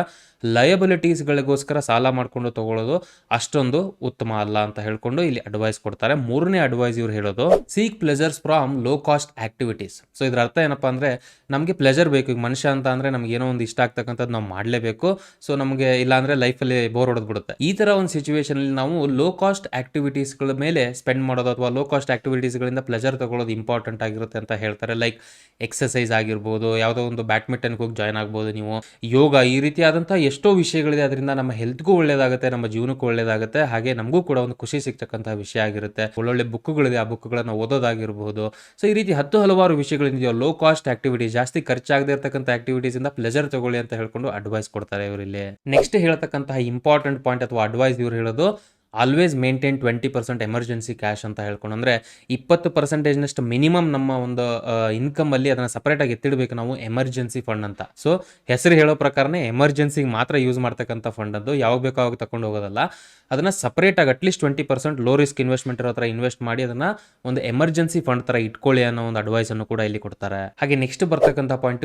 ಲಯಬಿಲಿಟೀಸ್ಗಳಿಗೋಸ್ಕರ ಸಾಲ ಮಾಡಿಕೊಂಡು ತೊಗೊಳ್ಳೋದು ಅಷ್ಟೊಂದು ಉತ್ತಮ ಅಲ್ಲ ಅಂತ ಹೇಳ್ಕೊಂಡು ಇಲ್ಲಿ ಅಡ್ವೈಸ್ ಕೊಡ್ತಾರೆ. ಮೂರನೇ ಅಡ್ವೈಸ್ ಇವ್ರು ಹೇಳೋದು, seek pleasures from low cost activities. So ಇದ್ರ ಅರ್ಥ ಏನಪ್ಪ ಅಂದರೆ, ನಮಗೆ ಪ್ಲೆಜರ್ ಬೇಕು. ಈಗ ಮನುಷ್ಯ ಅಂತ ಅಂದರೆ ನಮ್ಗೆ ಏನೋ ಒಂದು ಇಷ್ಟ ಆಗ್ತಕ್ಕಂಥದ್ದು ನಾವು ಮಾಡಲೇಬೇಕು. ಸೊ ನಮಗೆ ಇಲ್ಲಾಂದರೆ ಲೈಫಲ್ಲಿ ಬೋರ್ ಹೊಡೆದ್ಬಿಡುತ್ತೆ. ಈ ಥರ ಒಂದು ಸಿಚುವೇಶನಲ್ಲಿ ನಾವು ಲೋ ಕಾಸ್ಟ್ ಆಕ್ಟಿವಿಟೀಸ್ಗಳ ಮೇಲೆ ಸ್ಪೆಂಡ್ ಮಾಡೋದು ಅಥವಾ ಲೋ ಕಾಸ್ಟ್ ಆಕ್ಟಿವಿಟೀಸ್ಗಳಿಂದ ಪ್ಲೆಜರ್ ತಗೊಳ್ಳೋದು ಇಂಪಾರ್ಟೆಂಟ್ ಆಗಿರುತ್ತೆ ಅಂತ ಹೇಳ್ತಾರೆ. ಲೈಕ್ ಎಕ್ಸಸೈಸ್ ಆಗಿರ್ಬೋದು, ಯಾವುದೋ ಒಂದು ಬ್ಯಾಡ್ಮಿಂಟನ್ಗೆ ಹೋಗಿ ಜಾಯ್ನ್ ಆಗ್ಬೋದು, ನೀವು ಯೋಗ, ಈ ರೀತಿಯಾದಂಥ ಎಷ್ಟೋ ವಿಷಯಗಳಿದೆ. ಅದರಿಂದ ನಮ್ಮ ಹೆಲ್ತ್ಗೂ ಒಳ್ಳೇದಾಗುತ್ತೆ, ನಮ್ಮ ಜೀವನಕ್ಕೂ ಒಳ್ಳೇದಾಗುತ್ತೆ, ಹಾಗೆ ನಮಗೂ ಕೂಡ ಒಂದು ಖುಷಿ ಸಿಗ್ತಕ್ಕಂಥ ವಿಷಯ ಆಗಿರುತ್ತೆ. ಒಳ್ಳೊಳ್ಳೆ ಬುಕ್ಗಳಿದೆ, ಆ ಬುಕ್ಗಳನ್ನು ಓದೋದಾಗಿರ್ಬೋದು. ಸೊ ಈ ರೀತಿ ಹಲವಾರು ವಿಷಯಗಳಿದೆಯೋ ಲೋ ಕಾಸ್ಟ್ ಆಕ್ಟಿವಿಟೀಸ್, ಜಾಸ್ತಿ ಖರ್ಚಾಗದೇ ಇರತಕ್ಕಂಥ ಆಕ್ಟಿವಿಟೀಸಿಂದ ಪ್ಲೆಜರ್ ತಗೊಳ್ಳಿ ಅಂತ ಹೇಳ್ಕೊಂಡು ಅಡ್ವೈಸ್ ಕೊಡ್ತಾರೆ ಇವರಲ್ಲಿ. ನೆಕ್ಸ್ಟ್ ಹೇಳ್ತಕ್ಕಂತಹ ಇಂಪಾರ್ಟೆಂಟ್ ಪಾಯಿಂಟ್ ಅಥವಾ ಅಡ್ವೈಸ್ ಇವ್ರು ಹೇಳೋದು, ಆಲ್ವೇಸ್ ಮೇಂಟೈನ್ 20% ಎಮರ್ಜೆನ್ಸಿ ಕ್ಯಾಶ್ ಅಂತ ಹೇಳ್ಕೊಂಡು. ಅಂದರೆ 20% ಮಿನಿಮಮ್ ನಮ್ಮ ಒಂದು ಇನ್ಕಮಲ್ಲಿ ಅದನ್ನು ಸಪ್ರೇಟಾಗಿ ಎತ್ತಿಡಬೇಕು ನಾವು, ಎಮರ್ಜೆನ್ಸಿ ಫಂಡ್ ಅಂತ. ಸೊ ಹೆಸರು ಹೇಳೋ ಪ್ರಕಾರನೇ ಎಮರ್ಜೆನ್ಸಿಗೆ ಮಾತ್ರ ಯೂಸ್ ಮಾಡ್ತಕ್ಕಂಥ ಫಂಡ್ ಅದು, ಯಾವಾಗ ಬೇಕೋ ಅವಾಗ ತಗೊಂಡು ಹೋಗೋದಲ್ಲ. ಅದನ್ನು ಸಪ್ರೇಟಾಗಿ ಅಟ್ಲೀಸ್ಟ್ 20% ಲೋ ರಿಸ್ಕ್ ಇನ್ವೆಸ್ಟ್ಮೆಂಟ್ ಇರೋ ಥರ ಇನ್ವೆಸ್ಟ್ ಮಾಡಿ ಅದನ್ನು ಒಂದು ಎಮರ್ಜೆನ್ಸಿ ಫಂಡ್ ಥರ ಇಟ್ಕೊಳ್ಳಿ ಅನ್ನೋ ಒಂದು ಅಡ್ವೈಸನ್ನು ಕೂಡ ಇಲ್ಲಿ ಕೊಡ್ತಾರೆ. ಹಾಗೆ ನೆಕ್ಸ್ಟ್ ಬರ್ತಕ್ಕಂಥ ಪಾಯಿಂಟ್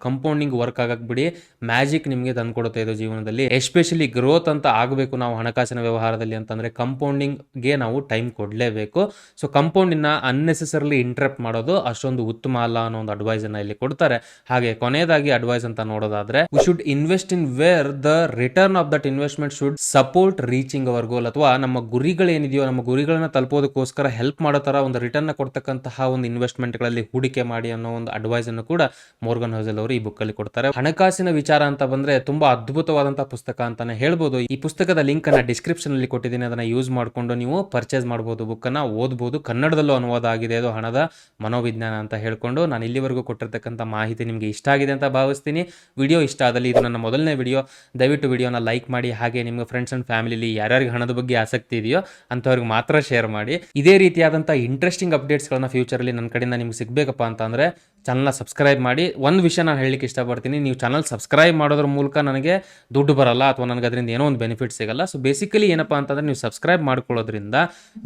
ಕಂಪೌಂಡಿಂಗ್ ವರ್ಕ್ ಆಗಕ್ಕೆ ಬಿಡಿ. ಮ್ಯಾಜಿಕ್ ನಿಮಗೆ ತಂದುಕೊಡುತ್ತೆ ಇದು ಜೀವನದಲ್ಲಿ. ಎಸ್ಪೆಷಲಿ ಗ್ರೋತ್ ಅಂತ ಆಗಬೇಕು ನಾವು ಹಣಕಾಸಿನ ವ್ಯವಹಾರದಲ್ಲಿ ಅಂತಂದರೆ ಕಂಪೌಂಡಿಂಗ್ಗೆ ನಾವು ಟೈಮ್ ಕೊಡಲೇಬೇಕು. ಸೊ ಕಂಪೌಂಡಿನ ಅನ್ನೆಸೆಸರಿಲಿ ಇಂಟರಪ್ಟ್ ಮಾಡೋದು ಅಷ್ಟೊಂದು ಉತ್ತಮ ಅಲ್ಲ ಅನ್ನೋ ಒಂದು ಅಡ್ವೈಸನ್ನು ಇಲ್ಲಿ ಕೊಡ್ತಾರೆ. ಹಾಗೆ ಕೊನೆಯದಾಗಿ ಅಡ್ವೈಸ್ ಅಂತ ನೋಡೋದಾದ್ರೆ, we should invest in where the return of that investment should support reaching our goal. ಅಥವಾ ನಮ್ಮ ಗುರಿಗಳೇನಿದೆಯೋ ನಮ್ಮ ಗುರಿಗಳನ್ನ ತಲುಪೋದಕ್ಕೋಸ್ಕರ ಹೆಲ್ಪ್ ಮಾಡೋ ತರ ಒಂದು ರಿಟರ್ನ್ ಕೊಡ್ತಕ್ಕಂತಹ ಒಂದು ಇನ್ವೆಸ್ಟ್ಮೆಂಟ್ಗಳಲ್ಲಿ ಹೂಡಿಕೆ ಮಾಡಿ ಅನ್ನೋ ಒಂದು ಅಡ್ವೈಸ್ ಅನ್ನು ಕೂಡ ಮೋರ್ಗನ್ ಹೌಸಲ್ ಅವರು ಈ ಬುಕ್ ಅಲ್ಲಿ ಕೊಡ್ತಾರೆ. ಹಣಕಾಸಿನ ವಿಚಾರ ಅಂತ ಬಂದ್ರೆ ತುಂಬಾ ಅದ್ಭುತವಾದಂತಹ ಪುಸ್ತಕ ಅಂತಾನೆ ಹೇಳ್ಬೋದು. ಈ ಪುಸ್ತಕದ ಲಿಂಕ್ ಅನ್ನ ಡಿಸ್ಕ್ರಿಪ್ಷನ್ ಅಲ್ಲಿ ಕೊಟ್ಟಿದ್ದೀನಿ, ಅದನ್ನ ಯೂಸ್ ಮಾಡಿಕೊಂಡು ನೀವು ಪರ್ಚೇಸ್ ಮಾಡಬಹುದು, ಬುಕ್ ಅನ್ನ ಓದಬಹುದು. ಕನ್ನಡದಲ್ಲೂ ಅನುವಾದ ಆಗಿದೆ, ಅದು ಹಣದ ಮನೋವಿಜ್ಞಾನ ಅಂತ ಹೇಳ್ಕೊಂಡು. ನಾನು ಇಲ್ಲಿವರೆಗೂ ಕೊಟ್ಟಿರ್ತಕ್ಕಂಥ ಮಾಹಿತಿ ನಿಮಗೆ ಇಷ್ಟ ಆಗಿದೆ ಅಂತ ಭಾವಿಸ್ತೀನಿ. ವಿಡಿಯೋ ಇಷ್ಟ ಆದಲ್ಲಿ, ಇದು ನನ್ನ ಮೊದಲನೇ ವಿಡಿಯೋ, ದಯವಿಟ್ಟು ವಿಡಿಯೋನ ಲೈಕ್ ಮಾಡಿ. ಹಾಗೆ ನಿಮ್ಮ ಫ್ರೆಂಡ್ಸ್ ಅಂಡ್ ಫ್ಯಾಮಿಲಿ ಯಾರ್ಯಾರಿಗೆ ಹಣದ ಬಗ್ಗೆ ಆಸಕ್ತಿ ಇದೆಯೋ ಅಂಥವ್ರಿಗೆ ಮಾತ್ರ ಶೇರ್ ಮಾಡಿ. ಇದೇ ರೀತಿಯಾದಂಥ ಇಂಟ್ರೆಸ್ಟಿಂಗ್ ಅಪ್ಡೇಟ್ಸ್ಗಳನ್ನ ಫ್ಯೂಚರಲ್ಲಿ ನನ್ನ ಕಡೆಯಿಂದ ನಿಮ್ಗೆ ಸಿಗಬೇಕಪ್ಪ ಅಂತಂದರೆ ಚಾನಲ್ನ ಸಬ್ಸ್ಕ್ರೈಬ್ ಮಾಡಿ. ಒಂದು ವಿಷಯ ನಾನು ಹೇಳಲಿಕ್ಕೆ ಇಷ್ಟಪಡ್ತೀನಿ, ನೀವು ಚಾನಲ್ ಸಬ್ಸ್ಕ್ರೈಬ್ ಮಾಡೋದ್ರ ಮೂಲಕ ನನಗೆ ದುಡ್ಡು ಬರಲ್ಲ ಅಥವಾ ನನಗೆ ಅದರಿಂದ ಏನೋ ಒಂದು ಬೆನಿಫಿಟ್ ಸಿಗಲ್ಲ. ಸೊ ಬೇಸಿಕಲಿ ಏನಪ್ಪ ಅಂತಂದರೆ, ನೀವು ಸಬ್ಸ್ಕ್ರೈಬ್ ಮಾಡ್ಕೊಳ್ಳೋದ್ರಿಂದ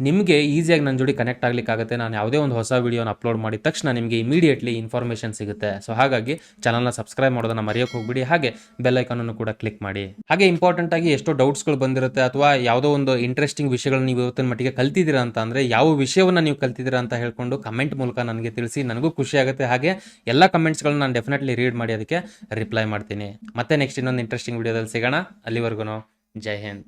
ನಿಮಗೆ ಈಸಿಯಾಗಿ ನನ್ನ ಜೋಡಿ ಕನೆಕ್ಟ್ ಆಗಲಿಕ್ಕಾಗುತ್ತೆ. ನಾನು ಯಾವುದೇ ಒಂದು ಹೊಸ ವಿಡಿಯೋನ ಅಪ್ಲೋಡ್ ಮಾಡಿದ ತಕ್ಷಣ ನಿಮಗೆ ಇಮಿಡಿಯೇಟ್ಲಿ ಇನ್ಫಾರ್ಮೇಷನ್ ಸಿಗುತ್ತೆ. ಸೊ ಹಾಗಾಗಿ ಚಾನಲ್ನ ಸಬ್ಸ್ಕ್ರೈಬ್ ಮಾಡೋದನ್ನ ಮರೆಯೋಕೆ ಹೋಗ್ಬಿಡಿ. ಹಾಗೆ ಬೆಲ್ ಐಕಾನನ್ನು ಕೂಡ ಕ್ಲಿಕ್ ಮಾಡಿ. ಹಾಗೆ ಇಂಪಾರ್ಟೆಂಟ್ ಆಗಿ ಎಷ್ಟೋ ಡೌಟ್ಸ್ಗಳು ಬಂದಿರುತ್ತೆ ಅಥವಾ ಯಾವುದೋ ಒಂದು ಇಂಟ್ರೆಸ್ಟಿಂಗ್ ವಿಷಯಗಳನ್ನ ನೀವು ಇವತ್ತಿನ ಮಟ್ಟಿಗೆ ಕಲ್ತಿದ್ದೀರಾ ಅಂತ ಅಂದರೆ, ಯಾವ ವಿಷಯವನ್ನು ನೀವು ಕಲ್ತಿದ್ದೀರಾ ಅಂತ ಹೇಳ್ಕೊಂಡು ಕಮೆಂಟ್ ಮೂಲಕ ನನಗೆ ತಿಳಿಸಿ, ನನಗೂ ಖುಷಿ ಆಗುತ್ತೆ. ಹಾಗೆ ಎಲ್ಲ ಕಮೆಂಟ್ಸ್ಗಳನ್ನ ನಾನು ಡೆಫಿನೆಟ್ಲಿ ರೀಡ್ ಮಾಡಿ ಅದಕ್ಕೆ ರಿಪ್ಲೈ ಮಾಡ್ತೀನಿ. ಮತ್ತೆ ನೆಕ್ಸ್ಟ್ ಇನ್ನೊಂದು ಇಂಟ್ರೆಸ್ಟಿಂಗ್ ವಿಡಿಯೋದಲ್ಲಿ ಸಿಗೋಣ. ಅಲ್ಲಿವರೆಗೂ ಜೈ ಹಿಂದ್.